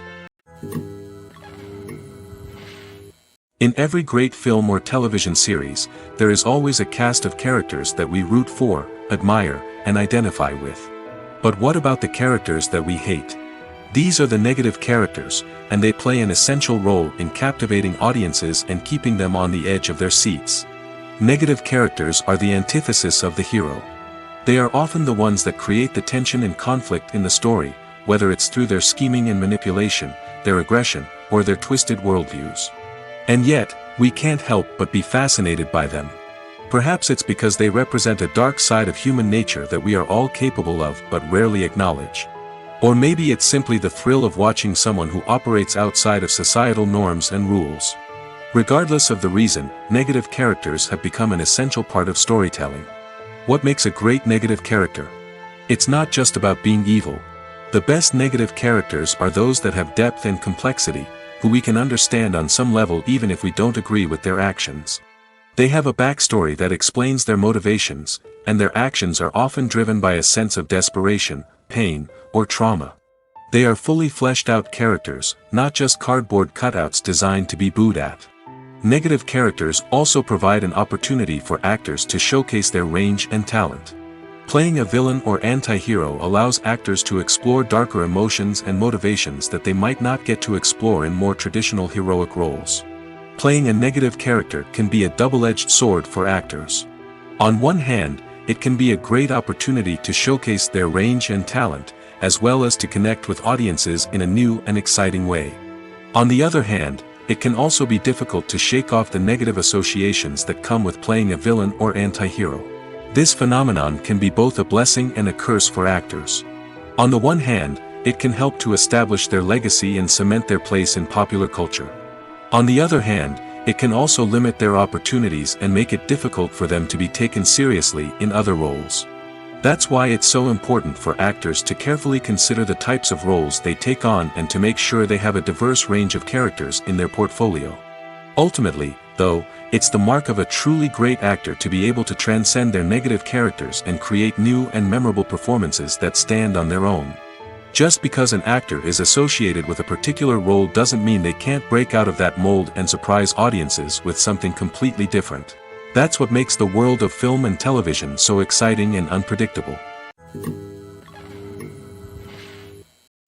In every great film or television series, there is always a cast of characters that we root for, admire, and identify with. But what about the characters that we hate? These are the negative characters, and they play an essential role in captivating audiences and keeping them on the edge of their seats. Negative characters are the antithesis of the hero. They are often the ones that create the tension and conflict in the story, whether it's through their scheming and manipulation, their aggression, or their twisted worldviews. And yet, we can't help but be fascinated by them. Perhaps it's because they represent a dark side of human nature that we are all capable of but rarely acknowledge. Or maybe it's simply the thrill of watching someone who operates outside of societal norms and rules. Regardless of the reason, negative characters have become an essential part of storytelling. What makes a great negative character? It's not just about being evil. The best negative characters are those that have depth and complexity, who we can understand on some level even if we don't agree with their actions. They have a backstory that explains their motivations, and their actions are often driven by a sense of desperation, pain, or trauma. They are fully fleshed out characters, not just cardboard cutouts designed to be booed at. Negative characters also provide an opportunity for actors to showcase their range and talent. Playing a villain or anti-hero allows actors to explore darker emotions and motivations that they might not get to explore in more traditional heroic roles. Playing a negative character can be a double-edged sword for actors. On one hand, it can be a great opportunity to showcase their range and talent, as well as to connect with audiences in a new and exciting way. On the other hand, it can also be difficult to shake off the negative associations that come with playing a villain or anti-hero. This phenomenon can be both a blessing and a curse for actors. On the one hand, it can help to establish their legacy and cement their place in popular culture. On the other hand, it can also limit their opportunities and make it difficult for them to be taken seriously in other roles. That's why it's so important for actors to carefully consider the types of roles they take on and to make sure they have a diverse range of characters in their portfolio. Ultimately, though, it's the mark of a truly great actor to be able to transcend their negative characters and create new and memorable performances that stand on their own. Just because an actor is associated with a particular role doesn't mean they can't break out of that mold and surprise audiences with something completely different. That's what makes the world of film and television so exciting and unpredictable.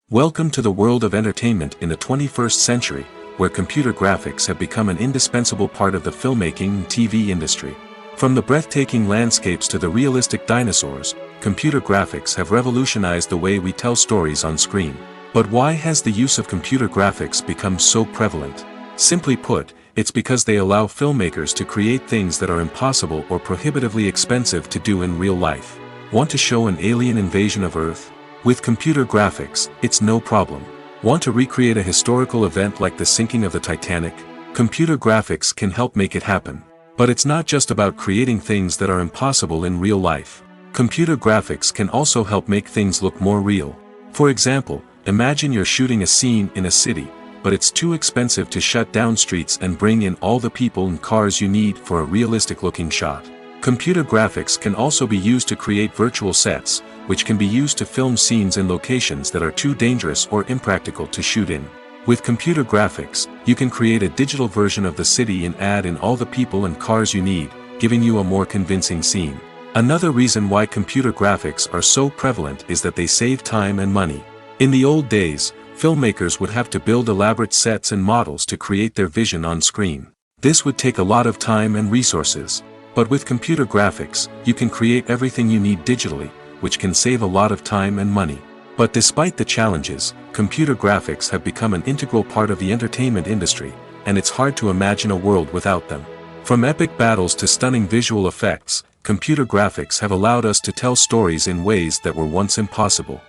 Welcome to the world of entertainment in the 21st century, where computer graphics have become an indispensable part of the filmmaking and TV industry. From the breathtaking landscapes to the realistic dinosaurs, computer graphics have revolutionized the way we tell stories on screen. But why has the use of computer graphics become so prevalent? Simply put, it's because they allow filmmakers to create things that are impossible or prohibitively expensive to do in real life. Want to show an alien invasion of Earth? With computer graphics, it's no problem. Want to recreate a historical event like the sinking of the Titanic? Computer graphics can help make it happen. But it's not just about creating things that are impossible in real life. Computer graphics can also help make things look more real. For example, imagine you're shooting a scene in a city, but it's too expensive to shut down streets and bring in all the people and cars you need for a realistic-looking shot. Computer graphics can also be used to create virtual sets, which can be used to film scenes in locations that are too dangerous or impractical to shoot in. With computer graphics, you can create a digital version of the city and add in all the people and cars you need, giving you a more convincing scene. Another reason why computer graphics are so prevalent is that they save time and money. In the old days, filmmakers would have to build elaborate sets and models to create their vision on screen. This would take a lot of time and resources. But with computer graphics, you can create everything you need digitally, which can save a lot of time and money. But despite the challenges, computer graphics have become an integral part of the entertainment industry, and it's hard to imagine a world without them. From epic battles to stunning visual effects, computer graphics have allowed us to tell stories in ways that were once impossible.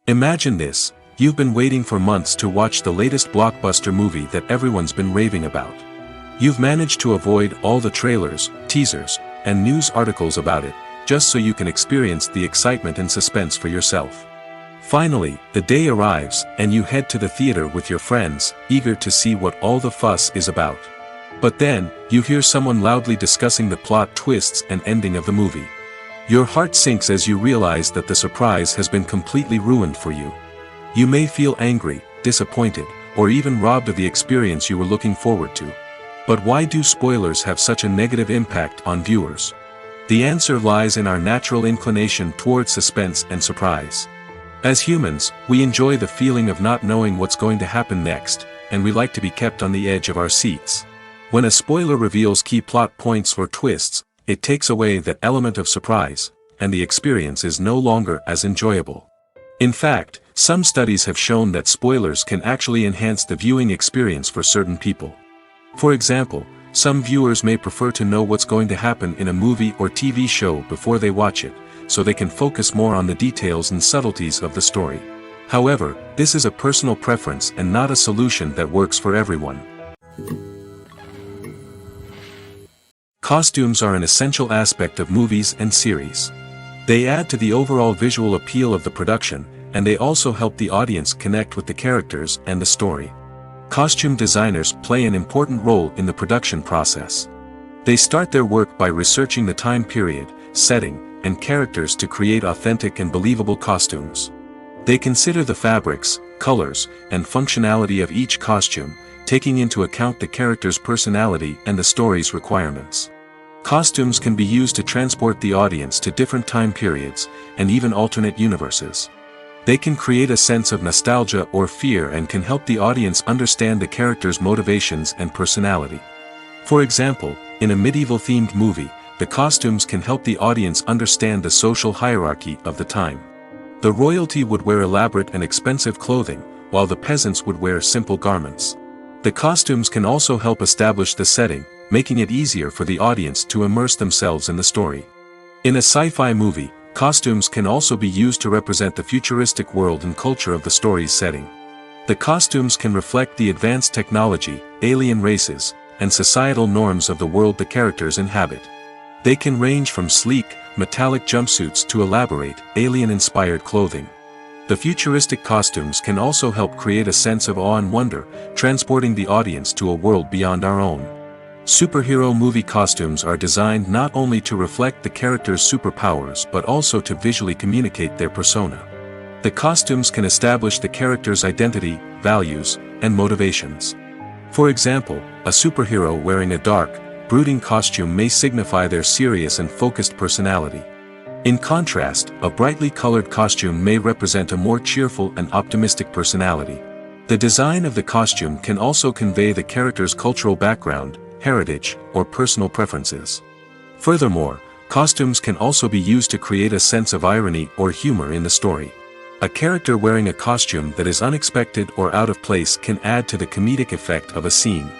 Imagine this: you've been waiting for months to watch the latest blockbuster movie that everyone's been raving about. You've managed to avoid all the trailers, teasers, and news articles about it, just so you can experience the excitement and suspense for yourself. Finally, the day arrives, and you head to the theater with your friends, eager to see what all the fuss is about. But then, you hear someone loudly discussing the plot twists and ending of the movie. Your heart sinks as you realize that the surprise has been completely ruined for you. You may feel angry, disappointed, or even robbed of the experience you were looking forward to. But why do spoilers have such a negative impact on viewers? The answer lies in our natural inclination toward suspense and surprise. As humans, we enjoy the feeling of not knowing what's going to happen next, and we like to be kept on the edge of our seats. When a spoiler reveals key plot points or twists, it takes away that element of surprise, and the experience is no longer as enjoyable. In fact, some studies have shown that spoilers can actually enhance the viewing experience for certain people. For example, some viewers may prefer to know what's going to happen in a movie or TV show before they watch it, so they can focus more on the details and subtleties of the story. However, this is a personal preference and not a solution that works for everyone. Costumes are an essential aspect of movies and series. They add to the overall visual appeal of the production, and they also help the audience connect with the characters and the story. Costume designers play an important role in the production process. They start their work by researching the time period, setting, and characters to create authentic and believable costumes. They consider the fabrics, colors, and functionality of each costume, taking into account the character's personality and the story's requirements. Costumes can be used to transport the audience to different time periods, and even alternate universes. They can create a sense of nostalgia or fear and can help the audience understand the character's motivations and personality. For example, in a medieval-themed movie, the costumes can help the audience understand the social hierarchy of the time. The royalty would wear elaborate and expensive clothing, while the peasants would wear simple garments. The costumes can also help establish the setting, making it easier for the audience to immerse themselves in the story. In a sci-fi movie, costumes can also be used to represent the futuristic world and culture of the story's setting. The costumes can reflect the advanced technology, alien races, and societal norms of the world the characters inhabit. They can range from sleek, metallic jumpsuits to elaborate, alien-inspired clothing. The futuristic costumes can also help create a sense of awe and wonder, transporting the audience to a world beyond our own. Superhero movie costumes are designed not only to reflect the character's superpowers but also to visually communicate their persona. The costumes can establish the character's identity, values, and motivations. For example, a superhero wearing a dark, brooding costume may signify their serious and focused personality. In contrast, a brightly colored costume may represent a more cheerful and optimistic personality. The design of the costume can also convey the character's cultural background, heritage, or personal preferences. Furthermore, costumes can also be used to create a sense of irony or humor in the story. A character wearing a costume that is unexpected or out of place can add to the comedic effect of a scene.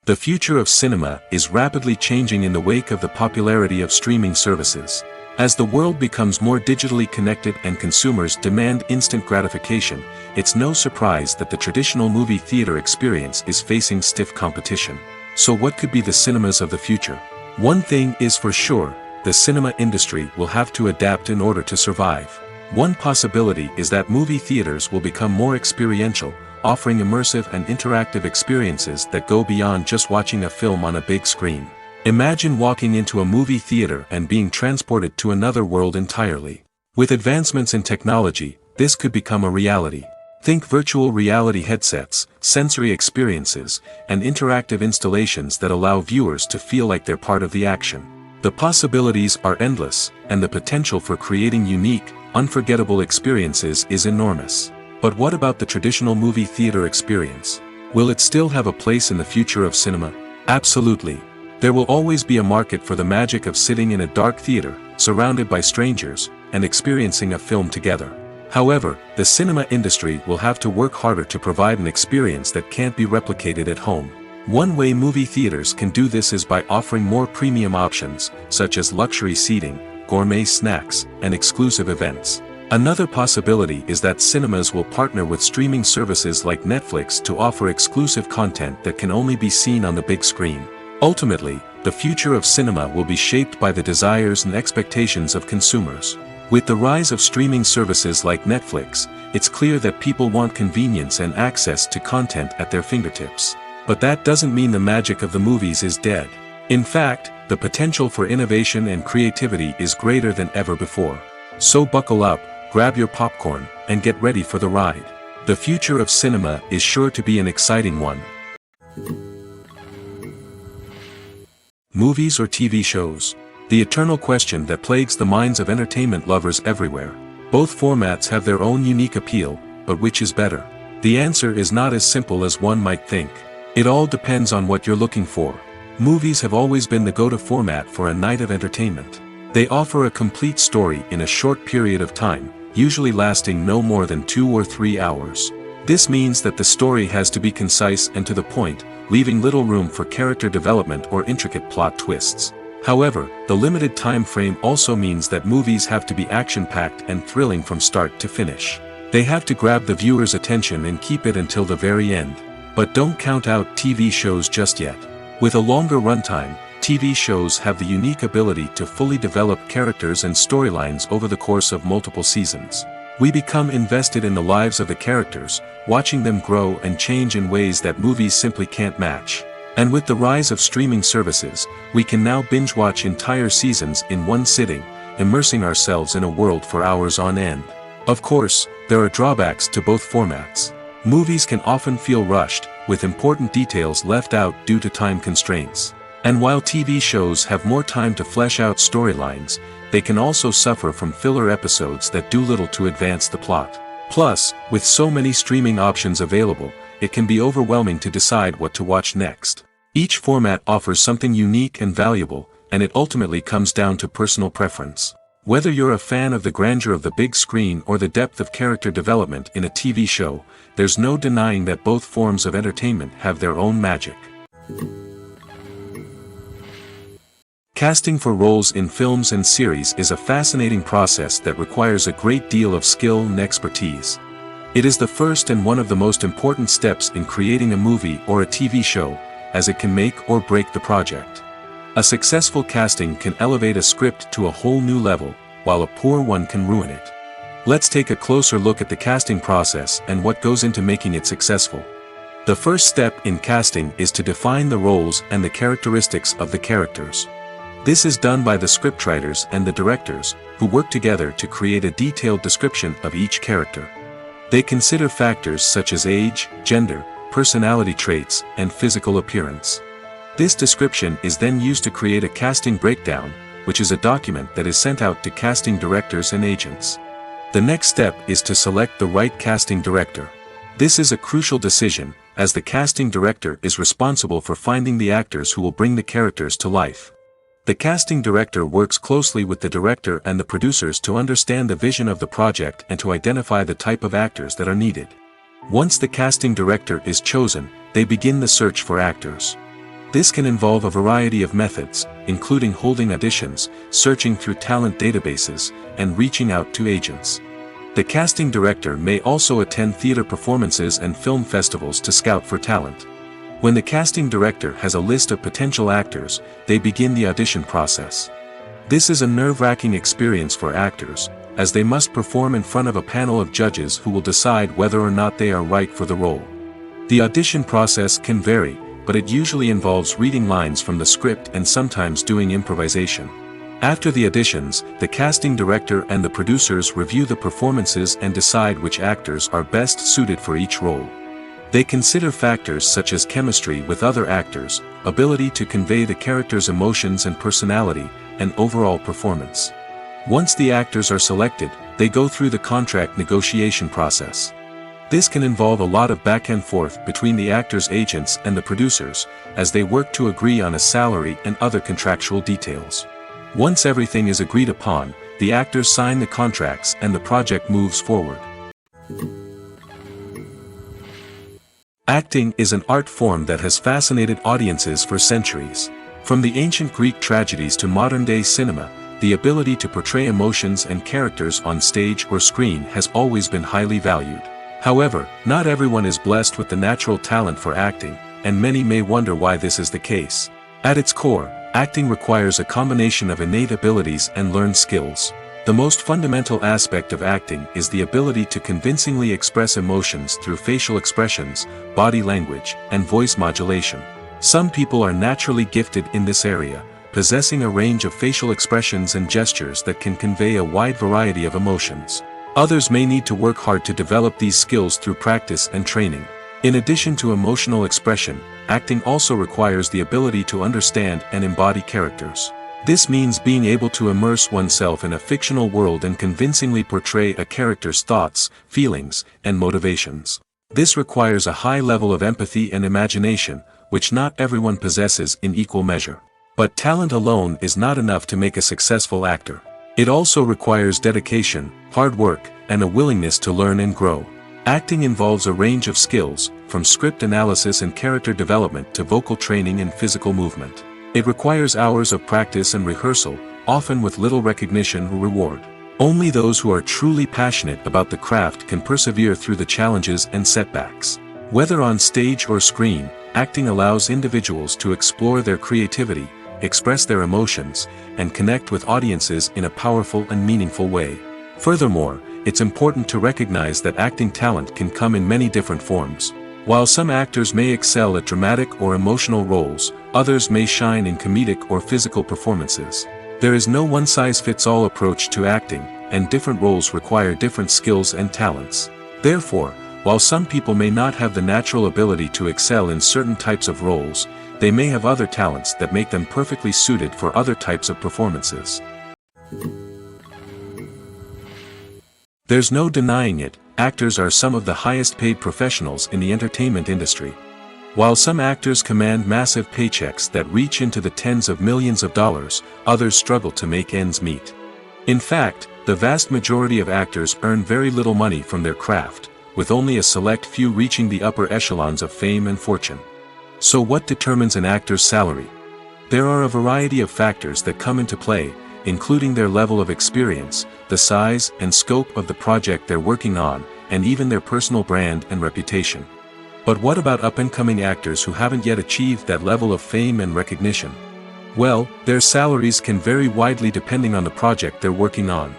The future of cinema is rapidly changing in the wake of the popularity of streaming services. As the world becomes more digitally connected and consumers demand instant gratification, it's no surprise that the traditional movie theater experience is facing stiff competition. So what could be the cinemas of the future? One thing is for sure, the cinema industry will have to adapt in order to survive. One possibility is that movie theaters will become more experiential, offering immersive and interactive experiences that go beyond just watching a film on a big screen. Imagine walking into a movie theater and being transported to another world entirely. With advancements in technology, this could become a reality. Think virtual reality headsets, sensory experiences, and interactive installations that allow viewers to feel like they're part of the action. The possibilities are endless, and the potential for creating unique, unforgettable experiences is enormous. But what about the traditional movie theater experience? Will it still have a place in the future of cinema? Absolutely. There will always be a market for the magic of sitting in a dark theater, surrounded by strangers, and experiencing a film together. However, the cinema industry will have to work harder to provide an experience that can't be replicated at home. One way movie theaters can do this is by offering more premium options, such as luxury seating, gourmet snacks, and exclusive events. Another possibility is that cinemas will partner with streaming services like Netflix to offer exclusive content that can only be seen on the big screen. Ultimately, the future of cinema will be shaped by the desires and expectations of consumers. With the rise of streaming services like Netflix, it's clear that people want convenience and access to content at their fingertips. But that doesn't mean the magic of the movies is dead. In fact, the potential for innovation and creativity is greater than ever before. So buckle up, grab your popcorn, and get ready for the ride. The future of cinema is sure to be an exciting one. Movies or TV shows? The eternal question that plagues the minds of entertainment lovers everywhere. Both formats have their own unique appeal, but which is better? The answer is not as simple as one might think. It all depends on what you're looking for. Movies have always been the go-to format for a night of entertainment. They offer a complete story in a short period of time, usually lasting no more than 2 or 3 hours. This means that the story has to be concise and to the point, leaving little room for character development or intricate plot twists. However, the limited time frame also means that movies have to be action-packed and thrilling from start to finish. They have to grab the viewer's attention and keep it until the very end. But don't count out TV shows just yet. With a longer runtime, TV shows have the unique ability to fully develop characters and storylines over the course of multiple seasons. We become invested in the lives of the characters, watching them grow and change in ways that movies simply can't match. And with the rise of streaming services, we can now binge-watch entire seasons in one sitting, immersing ourselves in a world for hours on end. Of course, there are drawbacks to both formats. Movies can often feel rushed, with important details left out due to time constraints. And while TV shows have more time to flesh out storylines, they can also suffer from filler episodes that do little to advance the plot. Plus, with so many streaming options available, it can be overwhelming to decide what to watch next. Each format offers something unique and valuable, and it ultimately comes down to personal preference. Whether you're a fan of the grandeur of the big screen or the depth of character development in a TV show, there's no denying that both forms of entertainment have their own magic. Casting for roles in films and series is a fascinating process that requires a great deal of skill and expertise. It is the first and one of the most important steps in creating a movie or a TV show, as it can make or break the project. A successful casting can elevate a script to a whole new level, while a poor one can ruin it. Let's take a closer look at the casting process and what goes into making it successful. The first step in casting is to define the roles and the characteristics of the characters. This is done by the scriptwriters and the directors, who work together to create a detailed description of each character. They consider factors such as age, gender, personality traits, and physical appearance. This description is then used to create a casting breakdown, which is a document that is sent out to casting directors and agents. The next step is to select the right casting director. This is a crucial decision, as the casting director is responsible for finding the actors who will bring the characters to life. The casting director works closely with the director and the producers to understand the vision of the project and to identify the type of actors that are needed. Once the casting director is chosen, they begin the search for actors. This can involve a variety of methods, including holding auditions, searching through talent databases, and reaching out to agents. The casting director may also attend theater performances and film festivals to scout for talent. When the casting director has a list of potential actors, they begin the audition process. This is a nerve-wracking experience for actors, as they must perform in front of a panel of judges who will decide whether or not they are right for the role. The audition process can vary, but it usually involves reading lines from the script and sometimes doing improvisation. After the auditions, the casting director and the producers review the performances and decide which actors are best suited for each role. They consider factors such as chemistry with other actors, ability to convey the character's emotions and personality, and overall performance. Once the actors are selected, they go through the contract negotiation process. This can involve a lot of back and forth between the actors' agents and the producers, as they work to agree on a salary and other contractual details. Once everything is agreed upon, the actors sign the contracts and the project moves forward. Acting is an art form that has fascinated audiences for centuries. From the ancient Greek tragedies to modern-day cinema, the ability to portray emotions and characters on stage or screen has always been highly valued. However, not everyone is blessed with the natural talent for acting, and many may wonder why this is the case. At its core, acting requires a combination of innate abilities and learned skills. The most fundamental aspect of acting is the ability to convincingly express emotions through facial expressions, body language, and voice modulation. Some people are naturally gifted in this area, possessing a range of facial expressions and gestures that can convey a wide variety of emotions. Others may need to work hard to develop these skills through practice and training. In addition to emotional expression, acting also requires the ability to understand and embody characters. This means being able to immerse oneself in a fictional world and convincingly portray a character's thoughts, feelings, and motivations. This requires a high level of empathy and imagination, which not everyone possesses in equal measure. But talent alone is not enough to make a successful actor. It also requires dedication, hard work, and a willingness to learn and grow. Acting involves a range of skills, from script analysis and character development to vocal training and physical movement. It requires hours of practice and rehearsal, often with little recognition or reward. Only those who are truly passionate about the craft can persevere through the challenges and setbacks. Whether on stage or screen, acting allows individuals to explore their creativity, express their emotions, and connect with audiences in a powerful and meaningful way. Furthermore, it's important to recognize that acting talent can come in many different forms. While some actors may excel at dramatic or emotional roles, others may shine in comedic or physical performances. There is no one-size-fits-all approach to acting, and different roles require different skills and talents. Therefore, while some people may not have the natural ability to excel in certain types of roles, they may have other talents that make them perfectly suited for other types of performances. There's no denying it, actors are some of the highest paid professionals in the entertainment industry. While some actors command massive paychecks that reach into the tens of millions of dollars, others struggle to make ends meet. In fact, the vast majority of actors earn very little money from their craft, with only a select few reaching the upper echelons of fame and fortune. So what determines an actor's salary? There are a variety of factors that come into play, including their level of experience, the size and scope of the project they're working on, and even their personal brand and reputation. But what about up-and-coming actors who haven't yet achieved that level of fame and recognition? Well, their salaries can vary widely depending on the project they're working on.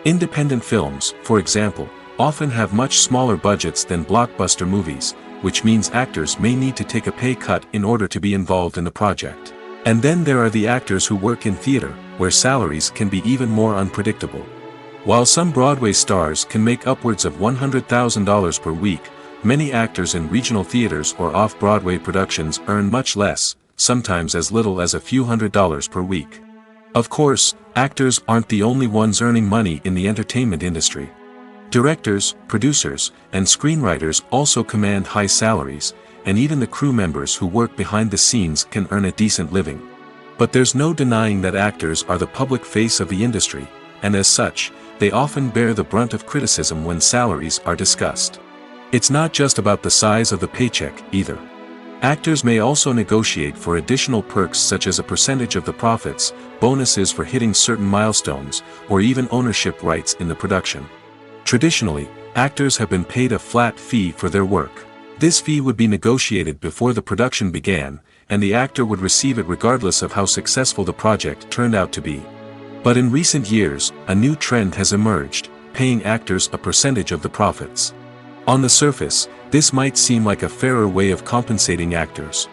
Independent films, for example, often have much smaller budgets than blockbuster movies, which means actors may need to take a pay cut in order to be involved in the project. And then there are the actors who work in theater, where salaries can be even more unpredictable. While some Broadway stars can make upwards of $100,000 per week, many actors in regional theaters or off-Broadway productions earn much less, sometimes as little as a few $100s per week. Of course, actors aren't the only ones earning money in the entertainment industry. Directors, producers, and screenwriters also command high salaries, and even the crew members who work behind the scenes can earn a decent living. But there's no denying that actors are the public face of the industry, and as such, they often bear the brunt of criticism when salaries are discussed. It's not just about the size of the paycheck, either. Actors may also negotiate for additional perks such as a percentage of the profits, bonuses for hitting certain milestones, or even ownership rights in the production. Traditionally, actors have been paid a flat fee for their work. This fee would be negotiated before the production began, and the actor would receive it regardless of how successful the project turned out to be. But in recent years, a new trend has emerged, paying actors a percentage of the profits. On the surface, this might seem like a fairer way of compensating actors.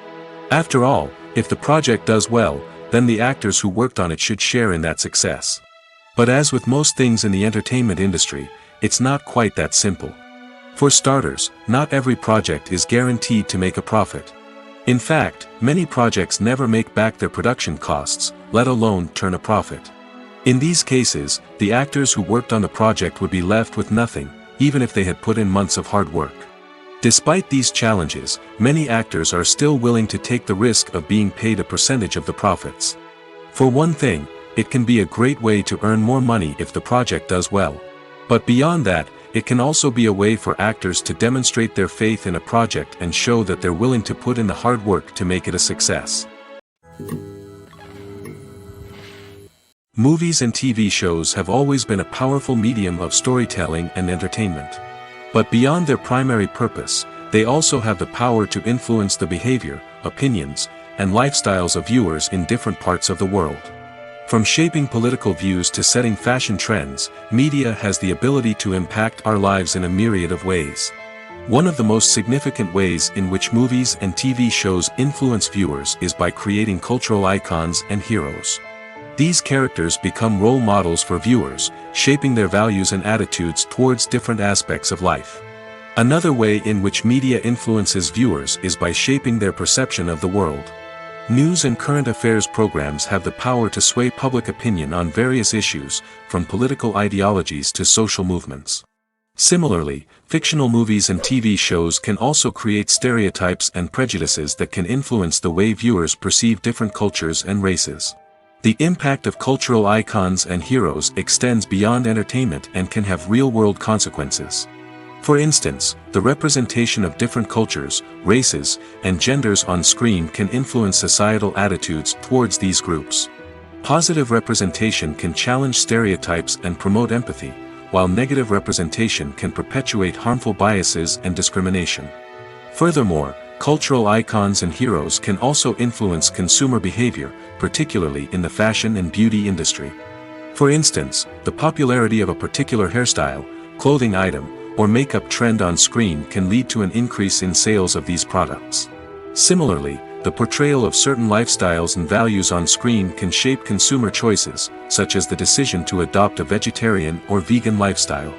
After all, if the project does well, then the actors who worked on it should share in that success. But as with most things in the entertainment industry, it's not quite that simple. For starters, not every project is guaranteed to make a profit. In fact, many projects never make back their production costs, let alone turn a profit. In these cases, the actors who worked on the project would be left with nothing, even if they had put in months of hard work. Despite these challenges, many actors are still willing to take the risk of being paid a percentage of the profits. For one thing, it can be a great way to earn more money if the project does well. But beyond that, it can also be a way for actors to demonstrate their faith in a project and show that they're willing to put in the hard work to make it a success. Movies and TV shows have always been a powerful medium of storytelling and entertainment. But beyond their primary purpose, they also have the power to influence the behavior, opinions, and lifestyles of viewers in different parts of the world. From shaping political views to setting fashion trends, media has the ability to impact our lives in a myriad of ways. One of the most significant ways in which movies and TV shows influence viewers is by creating cultural icons and heroes. These characters become role models for viewers, shaping their values and attitudes towards different aspects of life. Another way in which media influences viewers is by shaping their perception of the world. News and current affairs programs have the power to sway public opinion on various issues, from political ideologies to social movements. Similarly, fictional movies and TV shows can also create stereotypes and prejudices that can influence the way viewers perceive different cultures and races. The impact of cultural icons and heroes extends beyond entertainment and can have real-world consequences. For instance, the representation of different cultures, races, and genders on screen can influence societal attitudes towards these groups. Positive representation can challenge stereotypes and promote empathy, while negative representation can perpetuate harmful biases and discrimination. Furthermore, cultural icons and heroes can also influence consumer behavior, particularly in the fashion and beauty industry. For instance, the popularity of a particular hairstyle, clothing item, or makeup trend on screen can lead to an increase in sales of these products. Similarly, the portrayal of certain lifestyles and values on screen can shape consumer choices, such as the decision to adopt a vegetarian or vegan lifestyle.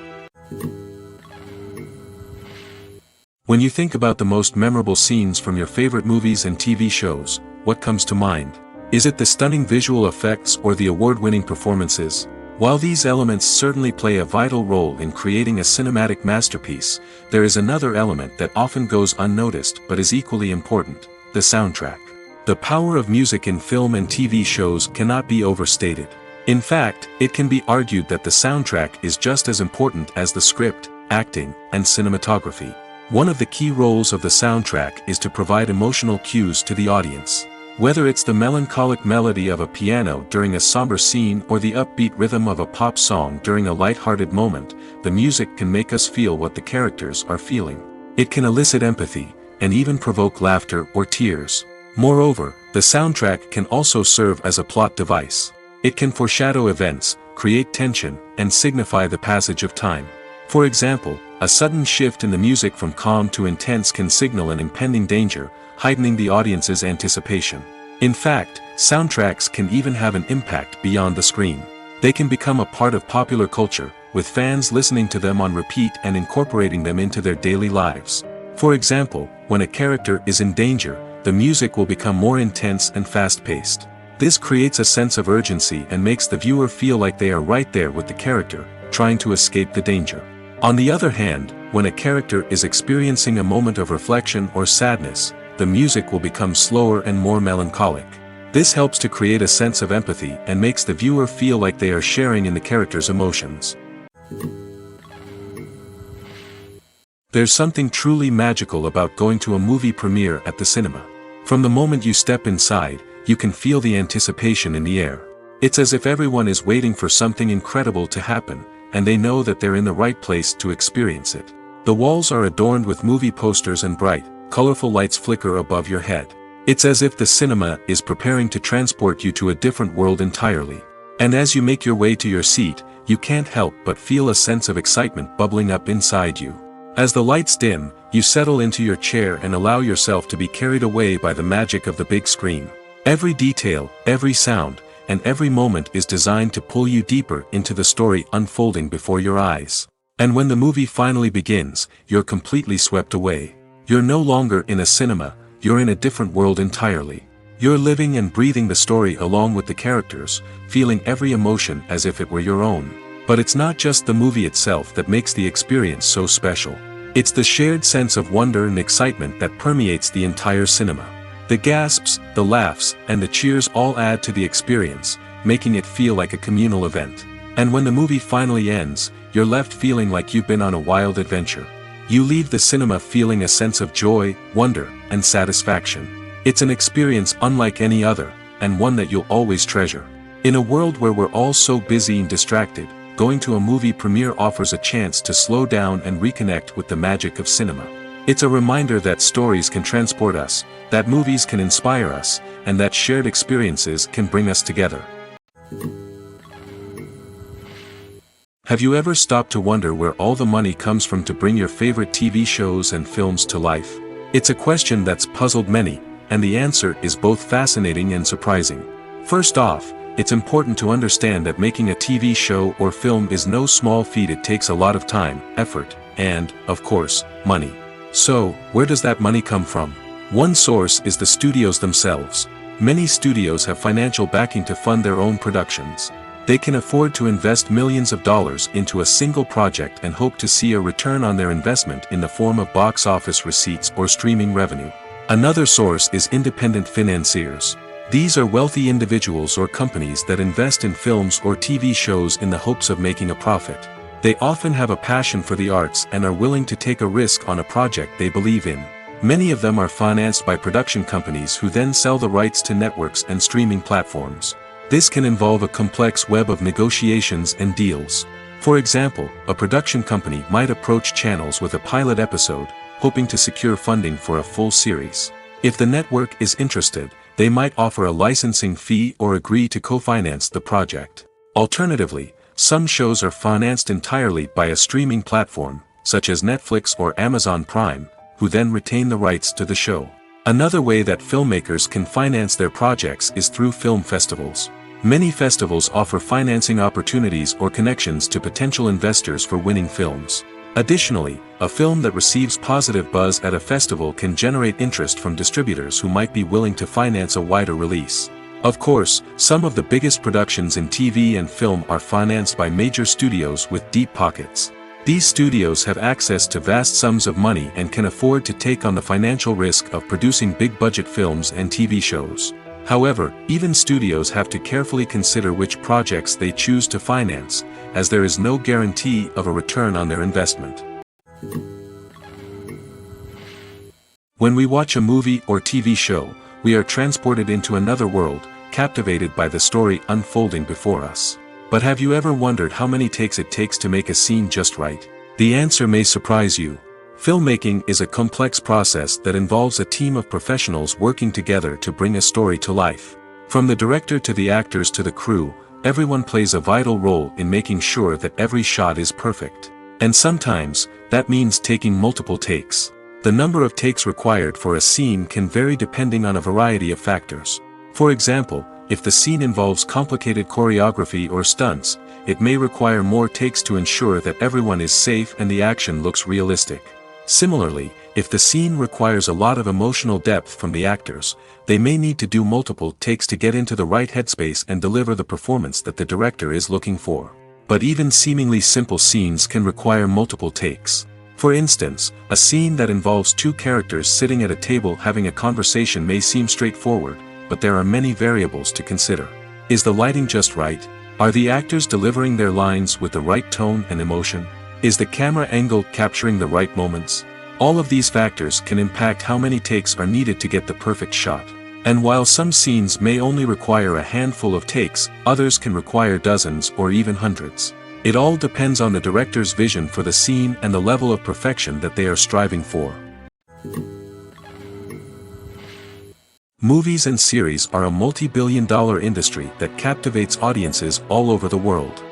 When you think about the most memorable scenes from your favorite movies and TV shows, what comes to mind? Is it the stunning visual effects or the award-winning performances? While these elements certainly play a vital role in creating a cinematic masterpiece, there is another element that often goes unnoticed but is equally important: the soundtrack. The power of music in film and TV shows cannot be overstated. In fact, it can be argued that the soundtrack is just as important as the script, acting, and cinematography. One of the key roles of the soundtrack is to provide emotional cues to the audience. Whether it's the melancholic melody of a piano during a somber scene or the upbeat rhythm of a pop song during a light-hearted moment, the music can make us feel what the characters are feeling. It can elicit empathy, and even provoke laughter or tears. Moreover, the soundtrack can also serve as a plot device. It can foreshadow events, create tension, and signify the passage of time. For example, a sudden shift in the music from calm to intense can signal an impending danger, heightening the audience's anticipation. In fact, soundtracks can even have an impact beyond the screen. They can become a part of popular culture, with fans listening to them on repeat and incorporating them into their daily lives. For example, when a character is in danger, the music will become more intense and fast-paced. This creates a sense of urgency and makes the viewer feel like they are right there with the character, trying to escape the danger. On the other hand, when a character is experiencing a moment of reflection or sadness, the music will become slower and more melancholic. This helps to create a sense of empathy and makes the viewer feel like they are sharing in the character's emotions. There's something truly magical about going to a movie premiere at the cinema. From the moment you step inside, you can feel the anticipation in the air. It's as if everyone is waiting for something incredible to happen, and they know that they're in the right place to experience it. The walls are adorned with movie posters and bright, colorful lights flicker above your head. It's as if the cinema is preparing to transport you to a different world entirely. And as you make your way to your seat, you can't help but feel a sense of excitement bubbling up inside you. As the lights dim, you settle into your chair and allow yourself to be carried away by the magic of the big screen. Every detail, every sound, and every moment is designed to pull you deeper into the story unfolding before your eyes. And when the movie finally begins, you're completely swept away. You're no longer in a cinema, you're in a different world entirely. You're living and breathing the story along with the characters, feeling every emotion as if it were your own. But it's not just the movie itself that makes the experience so special. It's the shared sense of wonder and excitement that permeates the entire cinema. The gasps, the laughs, and the cheers all add to the experience, making it feel like a communal event. And when the movie finally ends, you're left feeling like you've been on a wild adventure. You leave the cinema feeling a sense of joy, wonder, and satisfaction. It's an experience unlike any other, and one that you'll always treasure. In a world where we're all so busy and distracted, going to a movie premiere offers a chance to slow down and reconnect with the magic of cinema. It's a reminder that stories can transport us, that movies can inspire us, and that shared experiences can bring us together. Have you ever stopped to wonder where all the money comes from to bring your favorite TV shows and films to life? It's a question that's puzzled many, and the answer is both fascinating and surprising. First off, it's important to understand that making a TV show or film is no small feat. It takes a lot of time, effort, and, of course, money. So, where does that money come from? One source is the studios themselves. Many studios have financial backing to fund their own productions. They can afford to invest millions of dollars into a single project and hope to see a return on their investment in the form of box office receipts or streaming revenue. Another source is independent financiers. These are wealthy individuals or companies that invest in films or TV shows in the hopes of making a profit. They often have a passion for the arts and are willing to take a risk on a project they believe in. Many of them are financed by production companies who then sell the rights to networks and streaming platforms. This can involve a complex web of negotiations and deals. For example, a production company might approach channels with a pilot episode, hoping to secure funding for a full series. If the network is interested, they might offer a licensing fee or agree to co-finance the project. Alternatively, some shows are financed entirely by a streaming platform, such as Netflix or Amazon Prime, who then retain the rights to the show. Another way that filmmakers can finance their projects is through film festivals. Many festivals offer financing opportunities or connections to potential investors for winning films. Additionally, a film that receives positive buzz at a festival can generate interest from distributors who might be willing to finance a wider release. Of course, some of the biggest productions in TV and film are financed by major studios with deep pockets. These studios have access to vast sums of money and can afford to take on the financial risk of producing big-budget films and TV shows. However, even studios have to carefully consider which projects they choose to finance, as there is no guarantee of a return on their investment. When we watch a movie or TV show, we are transported into another world, captivated by the story unfolding before us. But have you ever wondered how many takes it takes to make a scene just right? The answer may surprise you. Filmmaking is a complex process that involves a team of professionals working together to bring a story to life. From the director to the actors to the crew, everyone plays a vital role in making sure that every shot is perfect. And sometimes, that means taking multiple takes. The number of takes required for a scene can vary depending on a variety of factors. For example, if the scene involves complicated choreography or stunts, it may require more takes to ensure that everyone is safe and the action looks realistic. Similarly, if the scene requires a lot of emotional depth from the actors, they may need to do multiple takes to get into the right headspace and deliver the performance that the director is looking for. But even seemingly simple scenes can require multiple takes. For instance, a scene that involves two characters sitting at a table having a conversation may seem straightforward, but there are many variables to consider. Is the lighting just right? Are the actors delivering their lines with the right tone and emotion? Is the camera angle capturing the right moments? All of these factors can impact how many takes are needed to get the perfect shot. And while some scenes may only require a handful of takes, others can require dozens or even hundreds. It all depends on the director's vision for the scene and the level of perfection that they are striving for. Movies and series are a multi-billion-dollar industry that captivates audiences all over the world.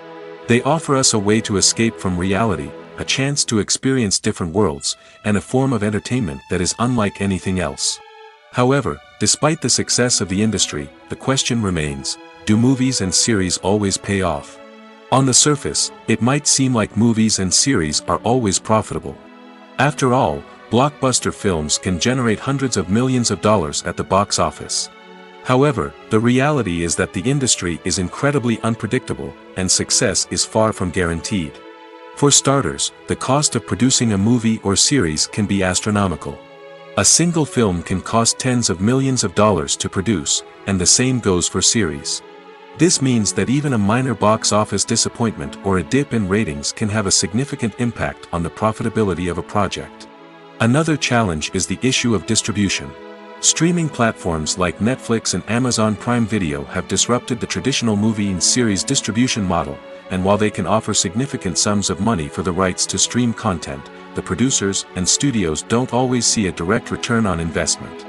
They offer us a way to escape from reality, a chance to experience different worlds, and a form of entertainment that is unlike anything else. However, despite the success of the industry, the question remains, do movies and series always pay off? On the surface, it might seem like movies and series are always profitable. After all, blockbuster films can generate hundreds of millions of dollars at the box office. However, the reality is that the industry is incredibly unpredictable, and success is far from guaranteed. For starters, the cost of producing a movie or series can be astronomical. A single film can cost tens of millions of dollars to produce, and the same goes for series. This means that even a minor box office disappointment or a dip in ratings can have a significant impact on the profitability of a project. Another challenge is the issue of distribution. Streaming platforms like Netflix and Amazon Prime Video have disrupted the traditional movie and series distribution model, and while they can offer significant sums of money for the rights to stream content, the producers and studios don't always see a direct return on investment.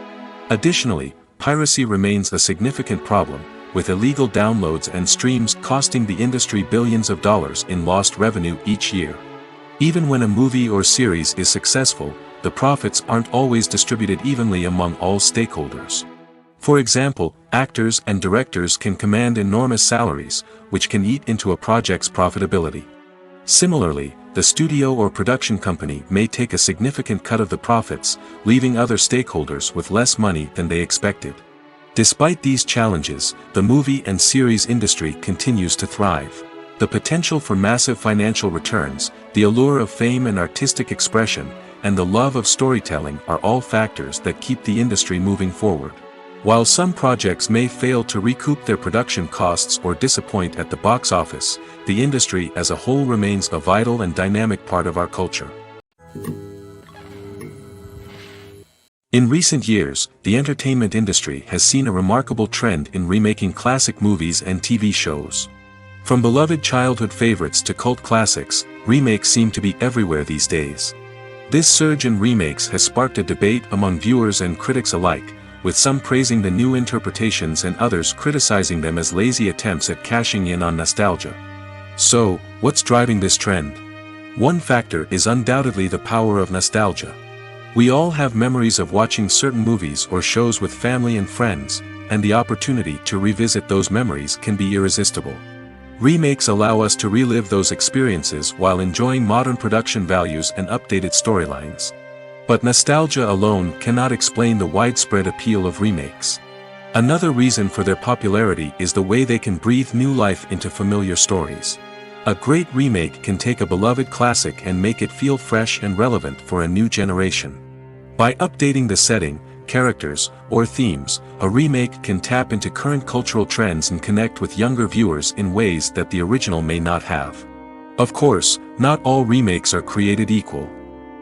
Additionally, piracy remains a significant problem, with illegal downloads and streams costing the industry billions of dollars in lost revenue each year. Even when a movie or series is successful, the profits aren't always distributed evenly among all stakeholders. For example, actors and directors can command enormous salaries, which can eat into a project's profitability. Similarly, the studio or production company may take a significant cut of the profits, leaving other stakeholders with less money than they expected. Despite these challenges, the movie and series industry continues to thrive. The potential for massive financial returns, the allure of fame and artistic expression, and the love of storytelling are all factors that keep the industry moving forward. While some projects may fail to recoup their production costs or disappoint at the box office, the industry as a whole remains a vital and dynamic part of our culture. In recent years, the entertainment industry has seen a remarkable trend in remaking classic movies and TV shows. From beloved childhood favorites to cult classics, remakes seem to be everywhere these days. This surge in remakes has sparked a debate among viewers and critics alike, with some praising the new interpretations and others criticizing them as lazy attempts at cashing in on nostalgia. So, what's driving this trend? One factor is undoubtedly the power of nostalgia. We all have memories of watching certain movies or shows with family and friends, and the opportunity to revisit those memories can be irresistible. Remakes allow us to relive those experiences while enjoying modern production values and updated storylines. But nostalgia alone cannot explain the widespread appeal of remakes. Another reason for their popularity is the way they can breathe new life into familiar stories. A great remake can take a beloved classic and make it feel fresh and relevant for a new generation. By updating the setting, characters, or themes, a remake can tap into current cultural trends and connect with younger viewers in ways that the original may not have. Of course, not all remakes are created equal.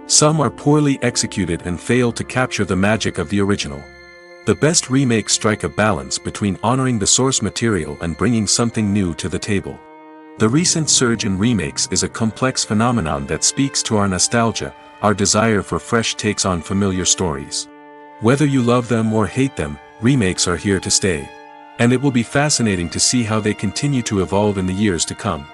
Some are poorly executed and fail to capture the magic of the original. The best remakes strike a balance between honoring the source material and bringing something new to the table. The recent surge in remakes is a complex phenomenon that speaks to our nostalgia, our desire for fresh takes on familiar stories. Whether you love them or hate them, remakes are here to stay. And it will be fascinating to see how they continue to evolve in the years to come.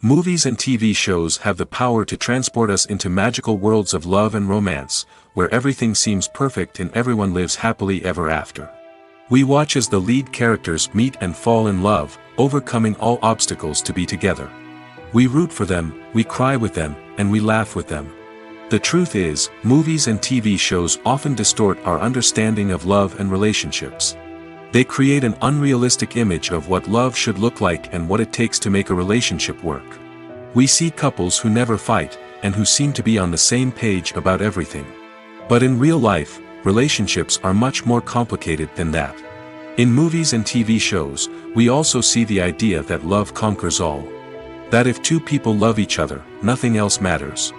Movies and TV shows have the power to transport us into magical worlds of love and romance, where everything seems perfect and everyone lives happily ever after. We watch as the lead characters meet and fall in love, overcoming all obstacles to be together. We root for them, we cry with them, and we laugh with them. The truth is, movies and TV shows often distort our understanding of love and relationships. They create an unrealistic image of what love should look like and what it takes to make a relationship work. We see couples who never fight, and who seem to be on the same page about everything. But in real life, relationships are much more complicated than that. In movies and TV shows, we also see the idea that love conquers all. That if two people love each other, nothing else matters.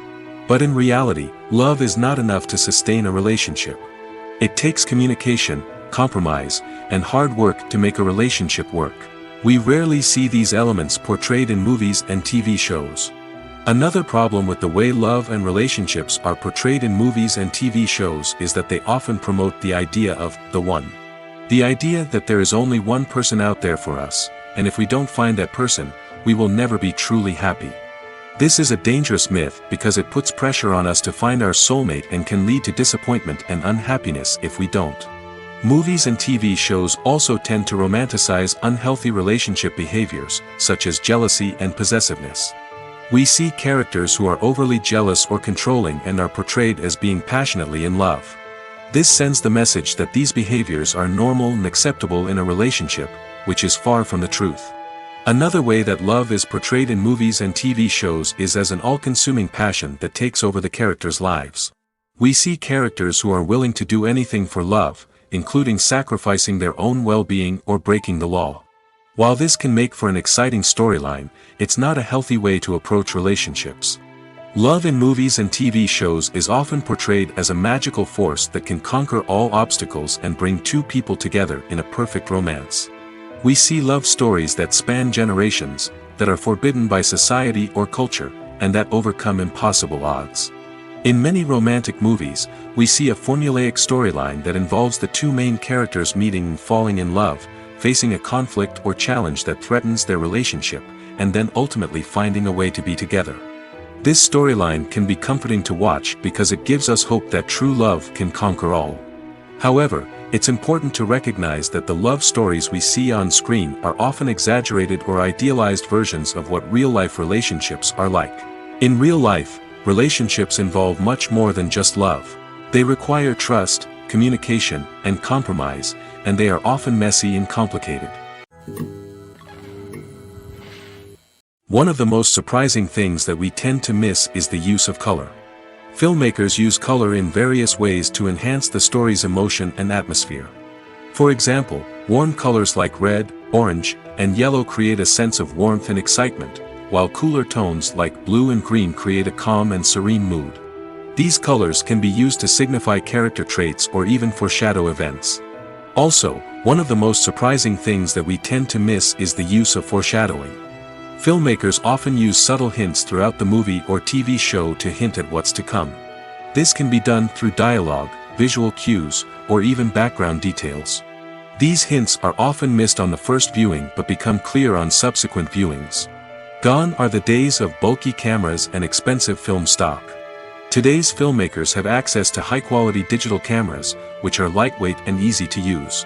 But in reality, love is not enough to sustain a relationship. It takes communication, compromise, and hard work to make a relationship work. We rarely see these elements portrayed in movies and TV shows. Another problem with the way love and relationships are portrayed in movies and TV shows is that they often promote the idea of the one. The idea that there is only one person out there for us, and if we don't find that person, we will never be truly happy. This is a dangerous myth because it puts pressure on us to find our soulmate and can lead to disappointment and unhappiness if we don't. Movies and TV shows also tend to romanticize unhealthy relationship behaviors, such as jealousy and possessiveness. We see characters who are overly jealous or controlling and are portrayed as being passionately in love. This sends the message that these behaviors are normal and acceptable in a relationship, which is far from the truth. Another way that love is portrayed in movies and TV shows is as an all-consuming passion that takes over the characters' lives. We see characters who are willing to do anything for love, including sacrificing their own well-being or breaking the law. While this can make for an exciting storyline, it's not a healthy way to approach relationships. Love in movies and TV shows is often portrayed as a magical force that can conquer all obstacles and bring two people together in a perfect romance. We see love stories that span generations, that are forbidden by society or culture, and that overcome impossible odds. In many romantic movies, we see a formulaic storyline that involves the two main characters meeting and falling in love, facing a conflict or challenge that threatens their relationship, and then ultimately finding a way to be together. This storyline can be comforting to watch because it gives us hope that true love can conquer all. However, it's important to recognize that the love stories we see on screen are often exaggerated or idealized versions of what real-life relationships are like. In real life, relationships involve much more than just love. They require trust, communication, and compromise, and they are often messy and complicated. One of the most surprising things that we tend to miss is the use of color. Filmmakers use color in various ways to enhance the story's emotion and atmosphere. For example, warm colors like red, orange, and yellow create a sense of warmth and excitement, while cooler tones like blue and green create a calm and serene mood. These colors can be used to signify character traits or even foreshadow events. Also, one of the most surprising things that we tend to miss is the use of foreshadowing. Filmmakers often use subtle hints throughout the movie or TV show to hint at what's to come. This can be done through dialogue, visual cues, or even background details. These hints are often missed on the first viewing but become clear on subsequent viewings. Gone are the days of bulky cameras and expensive film stock. Today's filmmakers have access to high-quality digital cameras, which are lightweight and easy to use.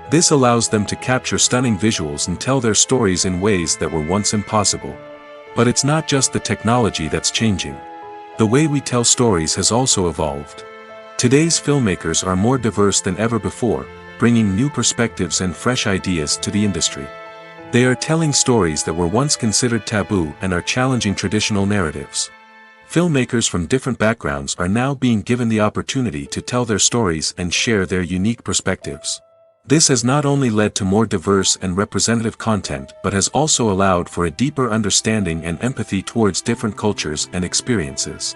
This allows them to capture stunning visuals and tell their stories in ways that were once impossible. But it's not just the technology that's changing. The way we tell stories has also evolved. Today's filmmakers are more diverse than ever before, bringing new perspectives and fresh ideas to the industry. They are telling stories that were once considered taboo and are challenging traditional narratives. Filmmakers from different backgrounds are now being given the opportunity to tell their stories and share their unique perspectives. This has not only led to more diverse and representative content but has also allowed for a deeper understanding and empathy towards different cultures and experiences.